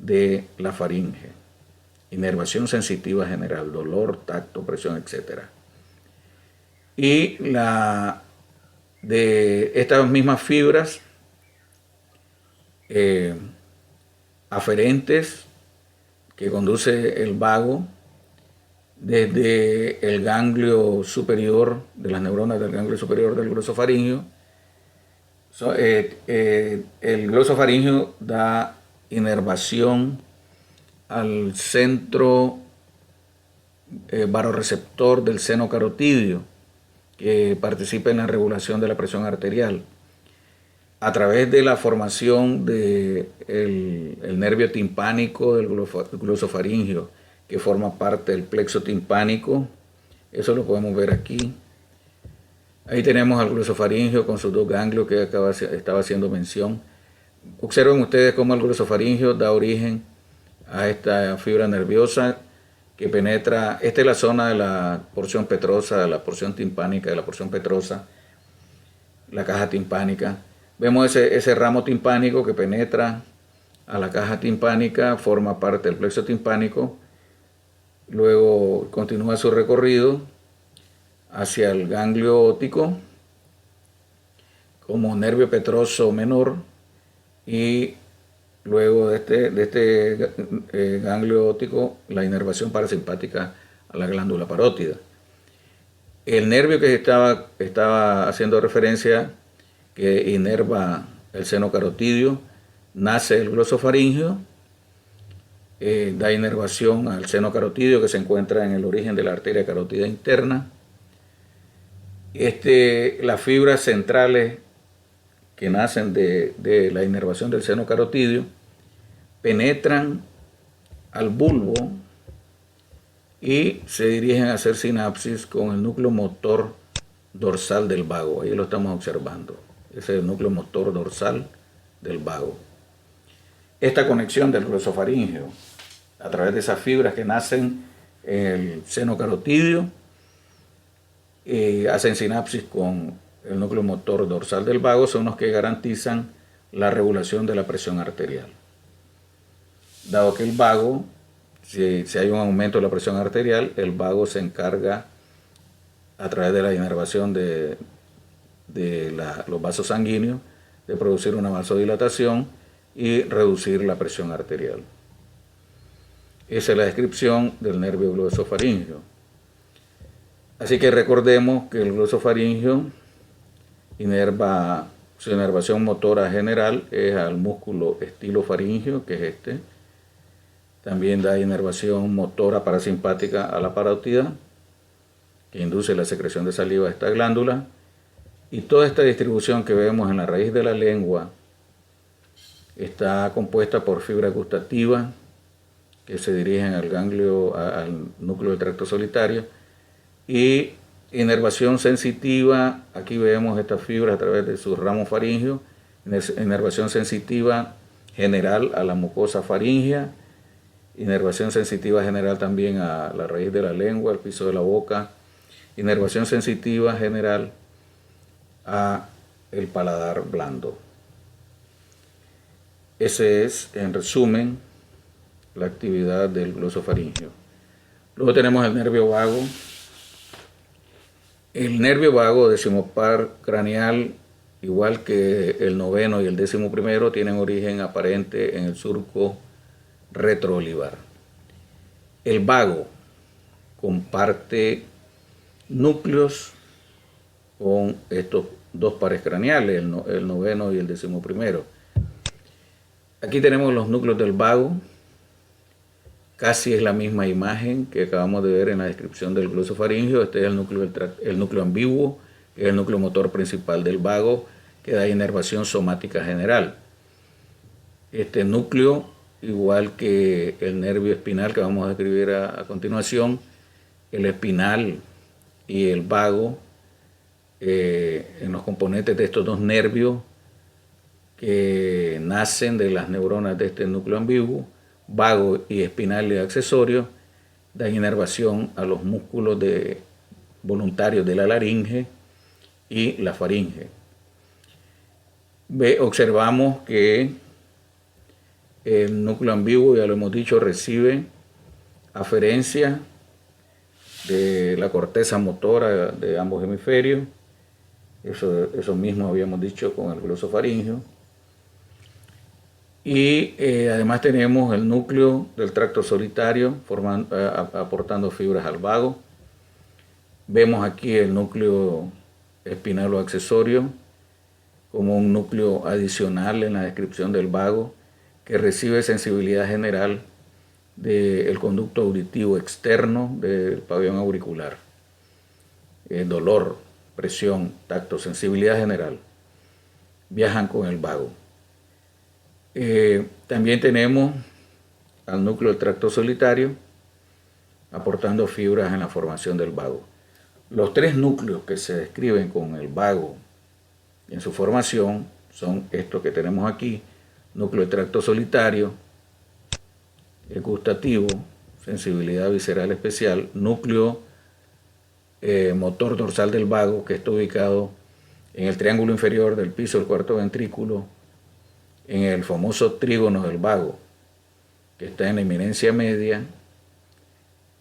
de la faringe. Inervación sensitiva general, dolor, tacto, presión, etc. Y de estas mismas fibras aferentes que conduce el vago desde el ganglio superior, de las neuronas del ganglio superior del glosofaringio. El glosofaringio da inervación al centro baroreceptor del seno carotidio, que participa en la regulación de la presión arterial, a través de la formación del nervio timpánico del glosofaringio, que forma parte del plexo timpánico. Eso lo podemos ver aquí. Ahí tenemos al glosofaringio con sus dos ganglios que estaba haciendo mención. Observen ustedes cómo el glosofaringio da origen a esta fibra nerviosa que penetra. Esta es la zona de la porción petrosa, la porción timpánica de la porción petrosa, la caja timpánica. Vemos ese ramo timpánico que penetra a la caja timpánica, forma parte del plexo timpánico, luego continúa su recorrido hacia el ganglio óptico como nervio petroso menor, y luego de este ganglio óptico la inervación parasimpática a la glándula parótida. El nervio que estaba haciendo referencia, que inerva el seno carotidio, nace el glosofaringio, da inervación al seno carotidio que se encuentra en el origen de la arteria carótida interna. Las fibras centrales que nacen de la inervación del seno carotidio penetran al bulbo y se dirigen a hacer sinapsis con el núcleo motor dorsal del vago. Ahí lo estamos observando. Ese es el núcleo motor dorsal del vago. Esta conexión del glosofaringio a través de esas fibras que nacen en el seno carotidio hacen sinapsis con el núcleo motor dorsal del vago, son los que garantizan la regulación de la presión arterial. Dado que el vago, si hay un aumento de la presión arterial, el vago se encarga a través de la inervación de los vasos sanguíneos de producir una vasodilatación y reducir la presión arterial. Esa es la descripción del nervio glosofaringio. Así que recordemos que el glosofaringio su inervación motora general es al músculo estilofaringio, que es este. También da inervación motora parasimpática a la parótida, que induce la secreción de saliva a esta glándula. Y toda esta distribución que vemos en la raíz de la lengua está compuesta por fibras gustativas que se dirigen al núcleo del tracto solitario, y inervación sensitiva. Aquí vemos estas fibras a través de sus ramos faringeos. Inervación sensitiva general a la mucosa faríngea, inervación sensitiva general también a la raíz de la lengua, al piso de la boca, inervación sensitiva general a el paladar blando. Ese es, en resumen, la actividad del glosofaringio. Luego tenemos el nervio vago. El nervio vago decimopar craneal, igual que el noveno y el 11º, tienen origen aparente en el surco retroolivar. El vago comparte núcleos con estos dos pares craneales, el noveno y el 11º. Aquí tenemos los núcleos del vago. Casi es la misma imagen que acabamos de ver en la descripción del glosofaringio. Este es el núcleo ambiguo, que es el núcleo motor principal del vago, que da inervación somática general. Este núcleo, igual que el nervio espinal que vamos a describir a continuación, el espinal y el vago, en los componentes de estos dos nervios que nacen de las neuronas de este núcleo ambiguo, vago y espinal y accesorio, dan inervación a los músculos voluntarios de la laringe y la faringe. Observamos que El núcleo ambiguo, ya lo hemos dicho, recibe aferencia de la corteza motora de ambos hemisferios. Eso mismo habíamos dicho con el glosofaringio. Y además tenemos el núcleo del tracto solitario aportando fibras al vago. Vemos aquí el núcleo espinal o accesorio como un núcleo adicional en la descripción del vago que recibe sensibilidad general del conducto auditivo externo del pabellón auricular. Dolor, presión, tacto, sensibilidad general, viajan con el vago. También tenemos al núcleo del tracto solitario aportando fibras en la formación del vago. Los tres núcleos que se describen con el vago en su formación son estos que tenemos aquí: núcleo de tracto solitario, el gustativo, sensibilidad visceral especial, núcleo motor dorsal del vago, que está ubicado en el triángulo inferior del piso del cuarto ventrículo, en el famoso trígono del vago, que está en la eminencia media,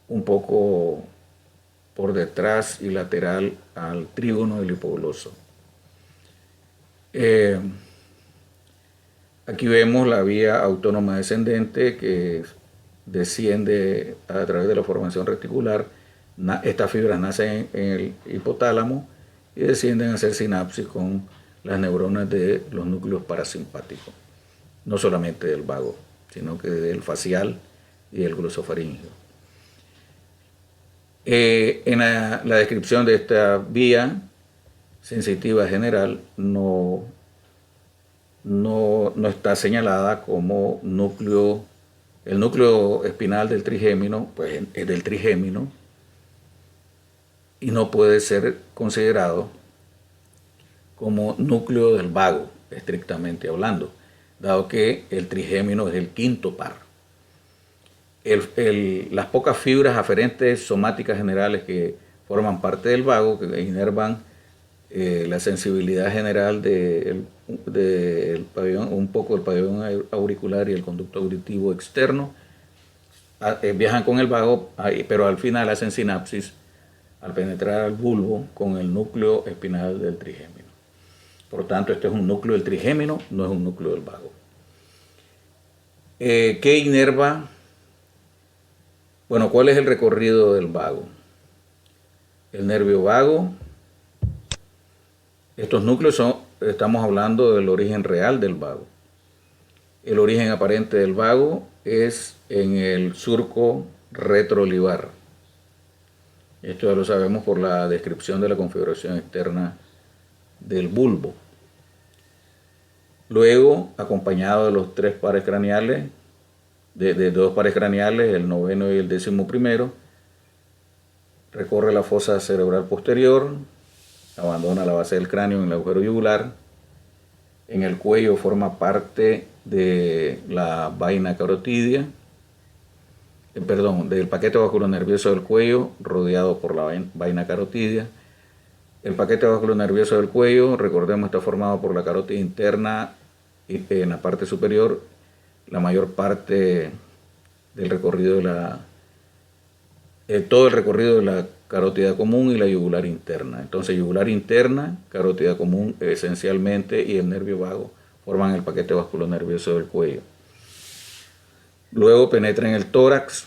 un poco por detrás y lateral al trígono del hipogloso. Aquí vemos la vía autónoma descendente que desciende a través de la formación reticular. Estas fibras nacen en el hipotálamo y descienden a hacer sinapsis con las neuronas de los núcleos parasimpáticos, no solamente del vago, sino que del facial y del glosofaringio. En la descripción de esta vía sensitiva general no está señalada como núcleo. El núcleo espinal del trigémino, pues es del trigémino y no puede ser considerado como núcleo del vago, estrictamente hablando, dado que el trigémino es el quinto par. Las pocas fibras aferentes somáticas generales que forman parte del vago, que inervan la sensibilidad general del pabellón, un poco el pabellón auricular y el conducto auditivo externo, viajan con el vago, pero al final hacen sinapsis al penetrar al bulbo con el núcleo espinal del trigémino. Por tanto, este es un núcleo del trigémino, no es un núcleo del vago. ¿Qué inerva? Bueno, ¿cuál es el recorrido del vago? El nervio vago. Estos núcleos estamos hablando del origen real del vago. El origen aparente del vago es en el surco retroolivar. Esto ya lo sabemos por la descripción de la configuración externa del bulbo. Luego, acompañado de los tres pares craneales, de dos pares craneales, el noveno y el 11º, recorre la fosa cerebral posterior, abandona la base del cráneo en el agujero yugular. En el cuello forma parte de la vaina carotidia, del paquete vasculonervioso del cuello, rodeado por la vaina carotidia. El paquete vasculonervioso del cuello, recordemos, está formado por la carótida interna y en la parte superior, la mayor parte del recorrido todo el recorrido de la carótida común y la yugular interna. Entonces, yugular interna, carótida común esencialmente y el nervio vago forman el paquete vasculonervioso del cuello. Luego penetra en el tórax.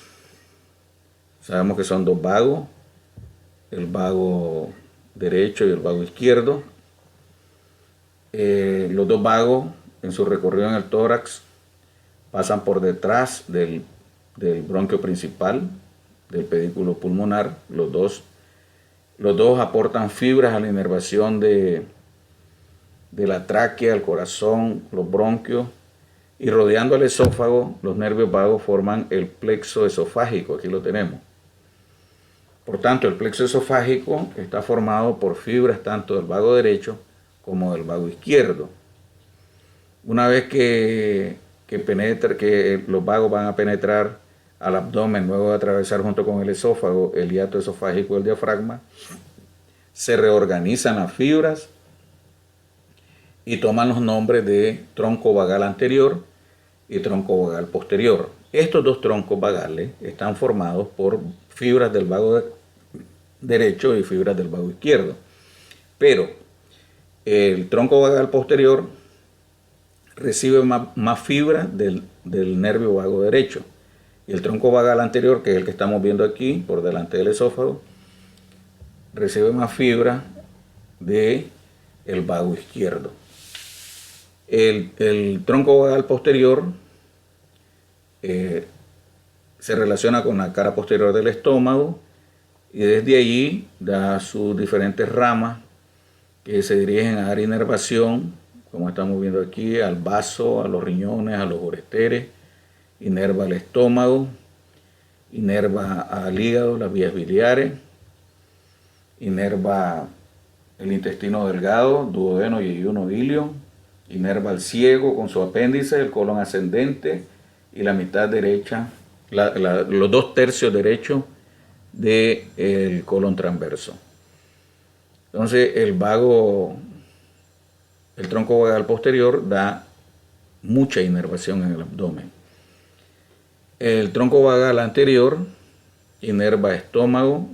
Sabemos que son dos vagos, el vago derecho y el vago izquierdo. Los dos vagos en su recorrido en el tórax pasan por detrás del bronquio principal, del pedículo pulmonar. Los dos aportan fibras a la inervación de la tráquea, el corazón, los bronquios, y rodeando el esófago, los nervios vagos forman el plexo esofágico. Aquí lo tenemos. Por tanto, el plexo esofágico está formado por fibras tanto del vago derecho como del vago izquierdo. Una vez que los vagos van a penetrar al abdomen, luego de atravesar junto con el esófago, el hiato esofágico y el diafragma, se reorganizan las fibras y toman los nombres de tronco vagal anterior y tronco vagal posterior. Estos dos troncos vagales están formados por fibras del vago derecho y fibras del vago izquierdo. Pero el tronco vagal posterior recibe más fibra del nervio vago derecho. Y el tronco vagal anterior, que es el que estamos viendo aquí, por delante del esófago, recibe más fibra del vago izquierdo. El tronco vagal posterior se relaciona con la cara posterior del estómago y desde allí da sus diferentes ramas que se dirigen a dar inervación, como estamos viendo aquí, al vaso, a los riñones, a los ureteres, inerva al estómago, inerva al hígado, las vías biliares, inerva el intestino delgado, duodeno y yeyuno ilio, inerva al ciego con su apéndice, el colon ascendente y la mitad derecha, los 2/3 derechos del colon transverso. Entonces el tronco vagal posterior da mucha inervación en el abdomen. El tronco vagal anterior inerva estómago,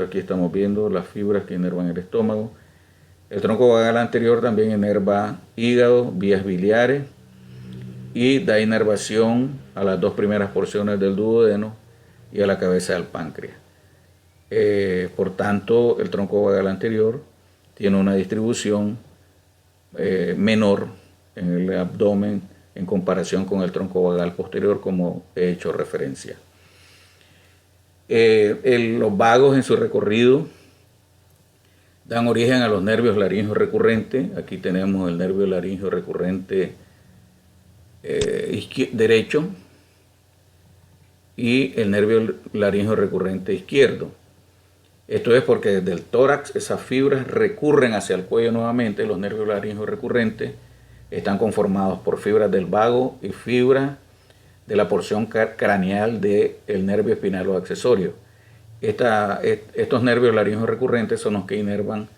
aquí estamos viendo las fibras que inervan el estómago. El tronco vagal anterior también inerva hígado, vías biliares y da inervación a las 2 primeras porciones del duodeno y a la cabeza del páncreas. Por tanto, el tronco vagal anterior tiene una distribución menor en el abdomen en comparación con el tronco vagal posterior, como he hecho referencia. Los vagos en su recorrido dan origen a los nervios laringeos recurrentes. Aquí tenemos el nervio laringeo recurrente derecho y el nervio laringeo recurrente izquierdo. Esto es porque desde el tórax esas fibras recurren hacia el cuello nuevamente. Los nervios laringeos recurrentes están conformados por fibras del vago y fibras de la porción craneal del nervio espinal o accesorio. Estos nervios laringeos recurrentes son los que inervan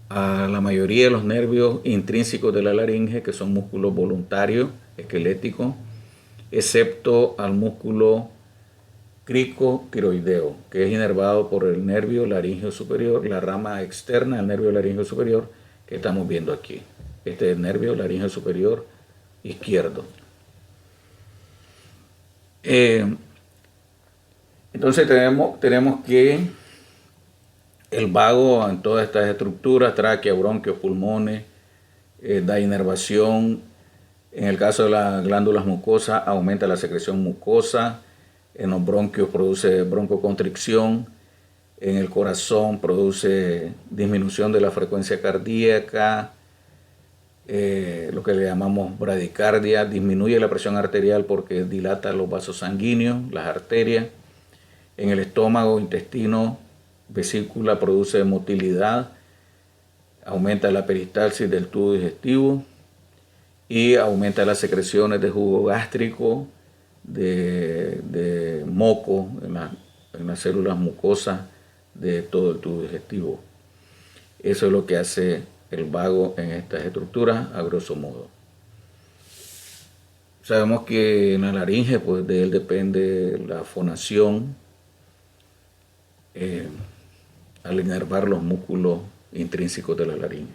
a la mayoría de los nervios intrínsecos de la laringe, que son músculos voluntarios, esqueléticos, excepto al músculo cricotiroideo, que es inervado por el nervio laringeo superior, la rama externa del nervio laringeo superior que estamos viendo aquí. Este es el nervio laringeo superior izquierdo. Entonces tenemos que el vago en todas estas estructuras, tráquea, bronquios, pulmones, da inervación. En el caso de las glándulas mucosas aumenta la secreción mucosa. En los bronquios produce broncoconstricción. En el corazón produce disminución de la frecuencia cardíaca, lo que le llamamos bradicardia. Disminuye la presión arterial porque dilata los vasos sanguíneos, las arterias. En el estómago, intestino, vesícula produce motilidad, aumenta la peristalsis del tubo digestivo y aumenta las secreciones de jugo gástrico, de moco en las células mucosas de todo el tubo digestivo. Eso es lo que hace el vago en estas estructuras a grosso modo. Sabemos que en la laringe, pues de él depende la fonación, al inervar los músculos intrínsecos de la laringe.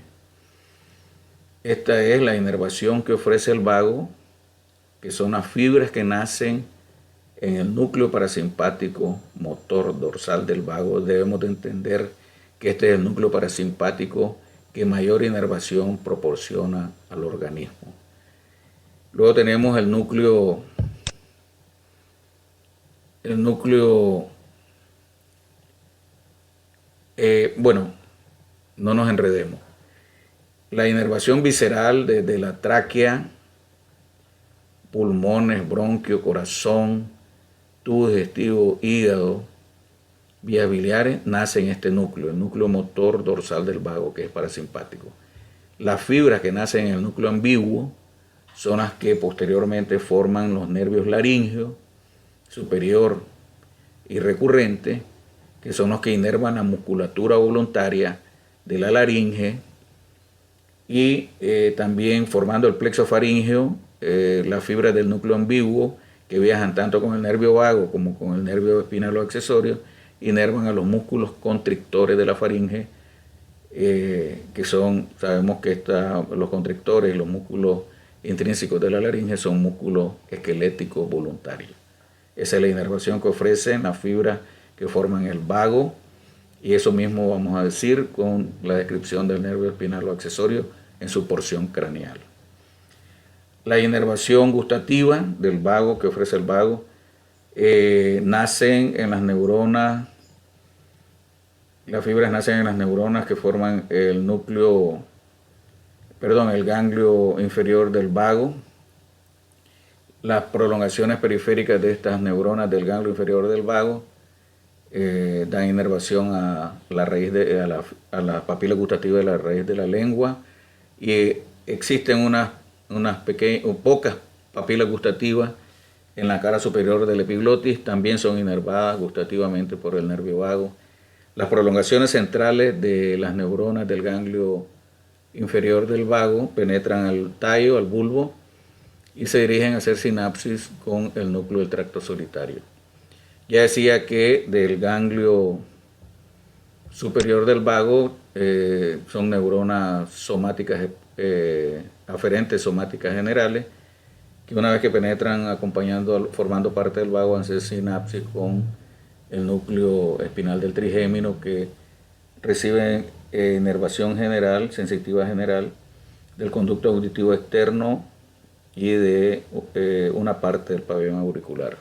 Esta es la inervación que ofrece el vago, que son las fibras que nacen en el núcleo parasimpático motor dorsal del vago. Debemos de entender que este es el núcleo parasimpático que mayor inervación proporciona al organismo. Luego tenemos el núcleo bueno, no nos enredemos. La inervación visceral desde la tráquea, pulmones, bronquio, corazón, tubo digestivo, hígado, vías biliares, nace en este núcleo, el núcleo motor dorsal del vago, que es parasimpático. Las fibras que nacen en el núcleo ambiguo son las que posteriormente forman los nervios laringeos, superior y recurrente, que son los que inervan la musculatura voluntaria de la laringe y también formando el plexo faríngeo las fibras del núcleo ambiguo que viajan tanto con el nervio vago como con el nervio espinal o accesorio, inervan a los músculos constrictores de la faringe, que son, sabemos que los constrictores y los músculos intrínsecos de la laringe son músculos esqueléticos voluntarios. Esa es la inervación que ofrecen las fibras que forman el vago, y eso mismo vamos a decir con la descripción del nervio espinal o accesorio en su porción craneal. La inervación gustativa del vago que ofrece el vago nacen en las neuronas. Las fibras nacen en las neuronas que forman el ganglio inferior del vago. Las prolongaciones periféricas de estas neuronas del ganglio inferior del vago dan inervación a la papila gustativa de la raíz de la lengua, y existen unas pocas papilas gustativas en la cara superior del epiglotis, también son inervadas gustativamente por el nervio vago. Las prolongaciones centrales de las neuronas del ganglio inferior del vago penetran al tallo, al bulbo, y se dirigen a hacer sinapsis con el núcleo del tracto solitario. Ya decía que del ganglio superior del vago son neuronas somáticas aferentes, somáticas generales, que una vez que penetran formando parte del vago, hacen sinapsis con el núcleo espinal del trigémino, que recibe inervación general, sensitiva general, del conducto auditivo externo y de una parte del pabellón auricular.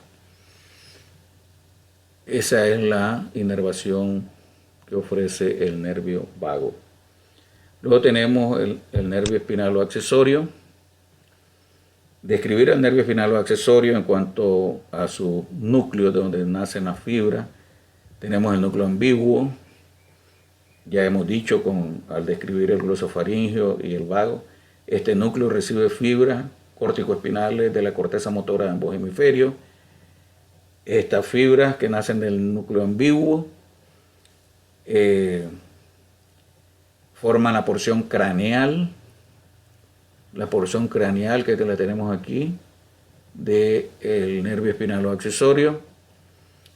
Esa es la inervación que ofrece el nervio vago. Luego tenemos el nervio espinal o accesorio. Describir el nervio espinal o accesorio en cuanto a su núcleo de donde nacen las fibras. Tenemos el núcleo ambiguo. Ya hemos dicho al describir el glosofaringeo y el vago, este núcleo recibe fibras córtico-espinales de la corteza motora de ambos hemisferios. Estas fibras que nacen del núcleo ambiguo forman la porción craneal que la tenemos aquí del nervio espinal o accesorio,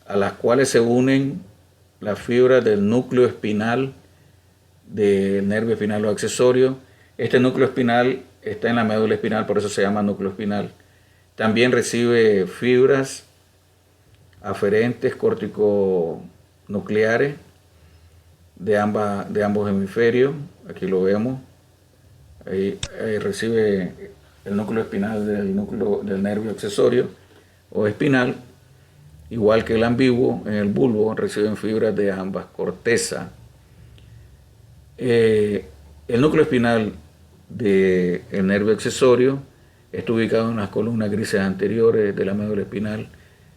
a las cuales se unen las fibras del núcleo espinal del nervio espinal o accesorio. Este núcleo espinal está en la médula espinal, por eso se llama núcleo espinal. También recibe fibras aferentes corticonucleares de ambos hemisferios. Aquí lo vemos. Ahí recibe el núcleo espinal del nervio accesorio o espinal, igual que el ambiguo. En el bulbo reciben fibras de ambas cortezas. El núcleo espinal del nervio accesorio está ubicado en las columnas grises anteriores de la médula espinal,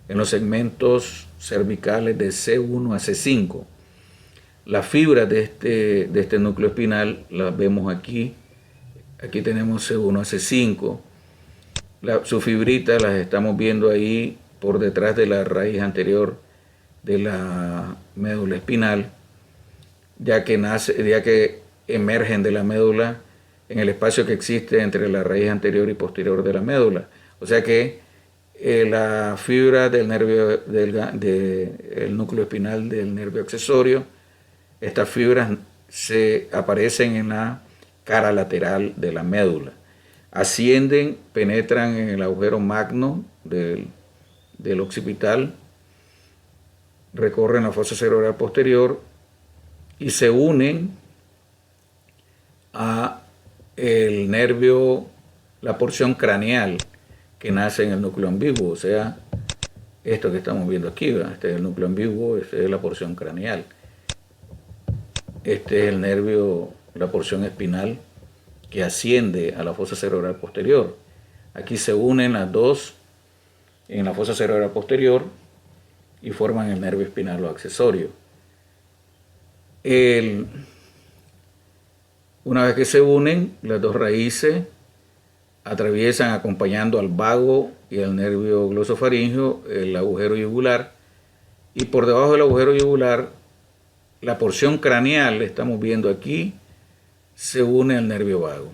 en los segmentos cervicales de C1 a C5. Las fibras de este núcleo espinal las vemos aquí. Aquí tenemos C1 a C5. Sus fibritas las estamos viendo ahí por detrás de la raíz anterior de la médula espinal, ya que emergen de la médula en el espacio que existe entre la raíz anterior y posterior de la médula. O sea que la fibra del núcleo espinal del nervio accesorio, estas fibras se aparecen en la cara lateral de la médula. Ascienden, penetran en el agujero magno del occipital, recorren la fosa cerebral posterior y se unen a el nervio, la porción craneal que nace en el núcleo ambiguo, o sea, esto que estamos viendo aquí, ¿verdad? Este es el núcleo ambiguo, esta es la porción craneal. Este es el nervio, la porción espinal que asciende a la fosa cerebral posterior. Aquí se unen las dos en la fosa cerebral posterior y forman el nervio espinal o accesorio. Una vez que se unen, las dos raíces atraviesan, acompañando al vago y al nervio glosofaríngeo, el agujero yugular, y por debajo del agujero yugular, la porción craneal, estamos viendo aquí, se une al nervio vago.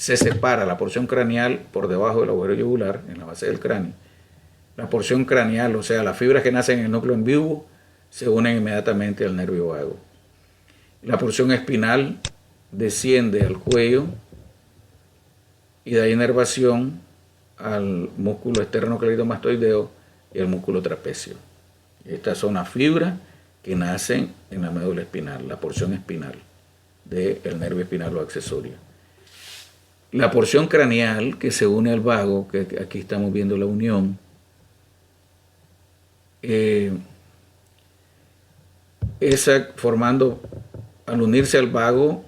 se separa la porción craneal por debajo del agujero yugular, en la base del cráneo. La porción craneal, o sea, las fibras que nacen en el núcleo ambiguo, se unen inmediatamente al nervio vago. La porción espinal desciende al cuello y da inervación al músculo esternocleidomastoideo y al músculo trapecio. Estas son las fibras que nacen en la médula espinal, la porción espinal del nervio espinal o accesorio. La porción craneal que se une al vago, que aquí estamos viendo la unión, esa formando, al unirse al vago,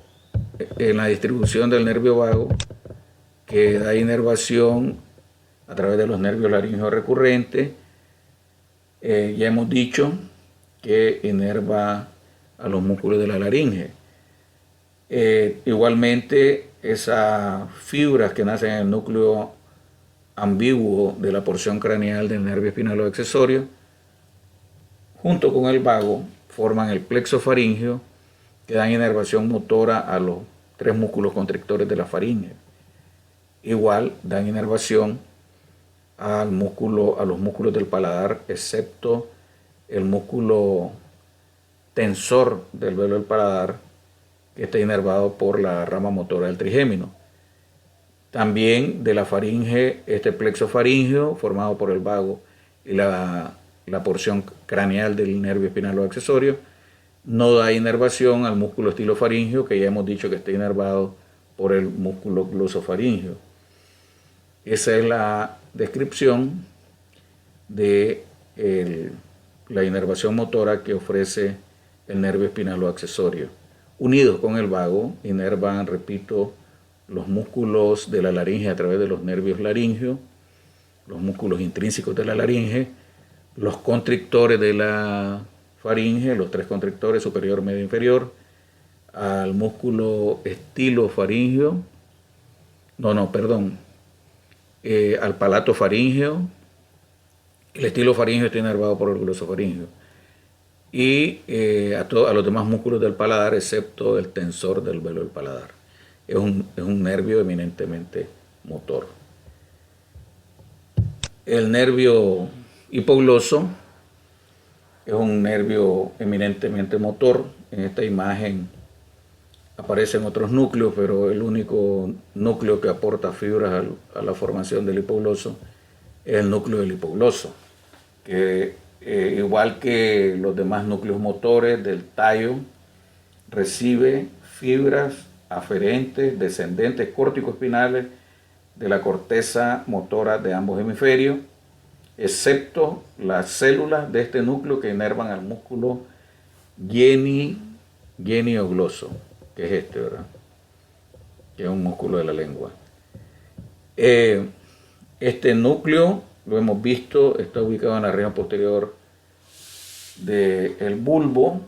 en la distribución del nervio vago, que da inervación a través de los nervios laríngeos recurrentes, ya hemos dicho que inerva a los músculos de la laringe. Igualmente, esas fibras que nacen en el núcleo ambiguo de la porción craneal del nervio espinal o accesorio, junto con el vago, forman el plexo faríngeo, que dan inervación motora a los 3 músculos constrictores de la faringe. Igual dan inervación a los músculos del paladar, excepto el músculo tensor del velo del paladar, que está inervado por la rama motora del trigémino. También de la faringe, este plexo faríngeo, formado por el vago y la porción craneal del nervio espinal o accesorio, no da inervación al músculo estilofaríngeo, que ya hemos dicho que está inervado por el músculo glosofaríngeo. Esa es la descripción de la inervación motora que ofrece el nervio espinal o accesorio. Unidos con el vago, inervan, repito, los músculos de la laringe a través de los nervios laringeos, los músculos intrínsecos de la laringe, los constrictores de la faringe, los 3 constrictores, superior, medio, inferior, al músculo estilofaríngeo, al palato faríngeo. El estilofaríngeo está inervado por el glosofaríngeo. Y a los demás músculos del paladar, excepto el tensor del velo del paladar. Es un nervio eminentemente motor. El nervio hipogloso es un nervio eminentemente motor. En esta imagen aparecen otros núcleos, pero el único núcleo que aporta fibras a la formación del hipogloso es el núcleo del hipogloso, que igual que los demás núcleos motores del tallo, recibe fibras aferentes, descendentes, córtico-espinales de la corteza motora de ambos hemisferios, excepto las células de este núcleo que inervan al músculo geniogloso, que es este, ¿verdad? Que es un músculo de la lengua. Este núcleo, lo hemos visto, está ubicado en la región posterior del bulbo,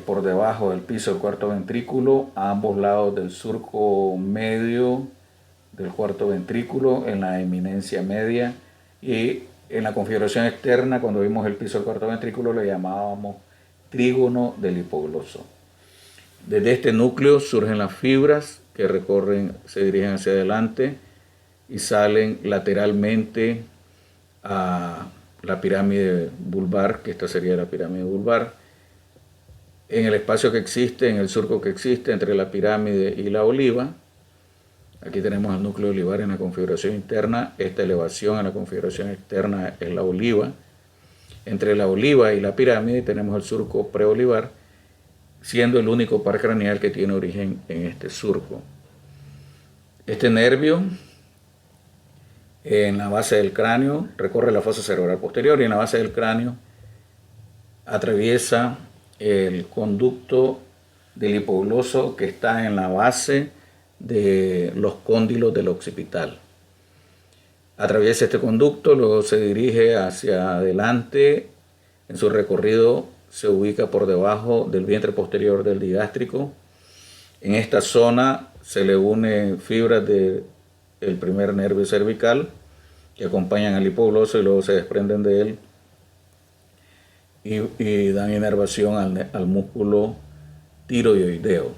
por debajo del piso del cuarto ventrículo, a ambos lados del surco medio del cuarto ventrículo, en la eminencia media, y en la configuración externa, cuando vimos el piso del cuarto ventrículo, le llamábamos trígono del hipogloso. Desde este núcleo surgen las fibras que se dirigen hacia adelante y salen lateralmente a la pirámide vulvar, que esta sería la pirámide vulvar. En el espacio que existe, en el surco que existe entre la pirámide y la oliva, aquí tenemos el núcleo olivar en la configuración interna, esta elevación en la configuración externa es la oliva. Entre la oliva y la pirámide tenemos el surco preolivar, siendo el único par craneal que tiene origen en este surco. Este nervio, en la base del cráneo, recorre la fosa cerebral posterior y en la base del cráneo atraviesa el conducto del hipogloso que está en la base de los cóndilos del occipital. Atraviesa este conducto, luego se dirige hacia adelante. En su recorrido se ubica por debajo del vientre posterior del digástrico. En esta zona se le unen fibras del primer nervio cervical que acompañan al hipogloso y luego se desprenden de él y dan inervación al músculo tiroideo.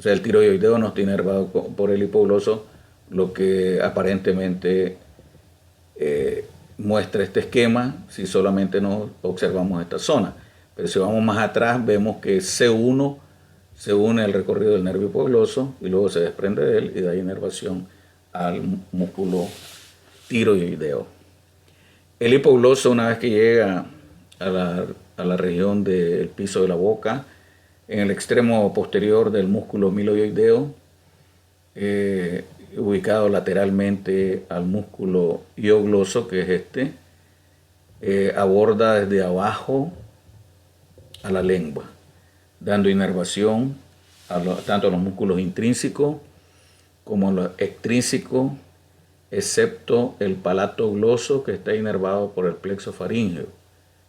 O sea, el tiroideo no está inervado por el hipogloso, lo que aparentemente muestra este esquema si solamente nos observamos esta zona. Pero si vamos más atrás, vemos que C1 se une al recorrido del nervio hipogloso y luego se desprende de él y da inervación al músculo tiroideo. El hipogloso, una vez que llega a la región del piso de la boca, en el extremo posterior del músculo miloioideo, ubicado lateralmente al músculo hiogloso, que es este, aborda desde abajo a la lengua, dando inervación tanto a los músculos intrínsecos como a los extrínsecos, excepto el palato gloso, que está inervado por el plexo faríngeo,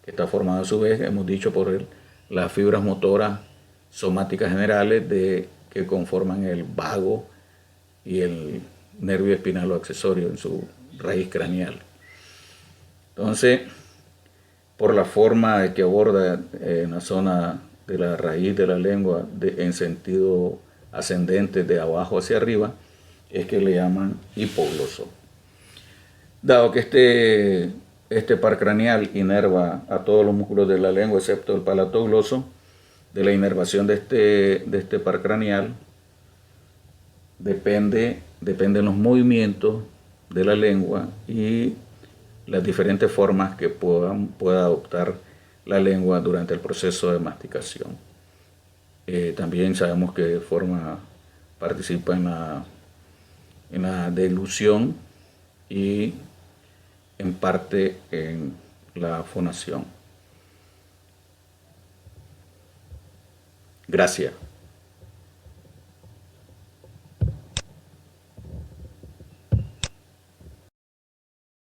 que está formado a su vez, hemos dicho, por las fibras motoras somáticas generales que conforman el vago y el nervio espinal o accesorio en su raíz craneal. Entonces, por la forma que aborda en la zona de la raíz de la lengua en sentido ascendente de abajo hacia arriba, es que le llaman hipogloso. Dado que este par craneal inerva a todos los músculos de la lengua excepto el palato gloso, de la inervación de este par craneal dependen los movimientos de la lengua y las diferentes formas que pueda adoptar la lengua durante el proceso de masticación. También sabemos que participa en la deglución y en parte en la fonación. Gracias.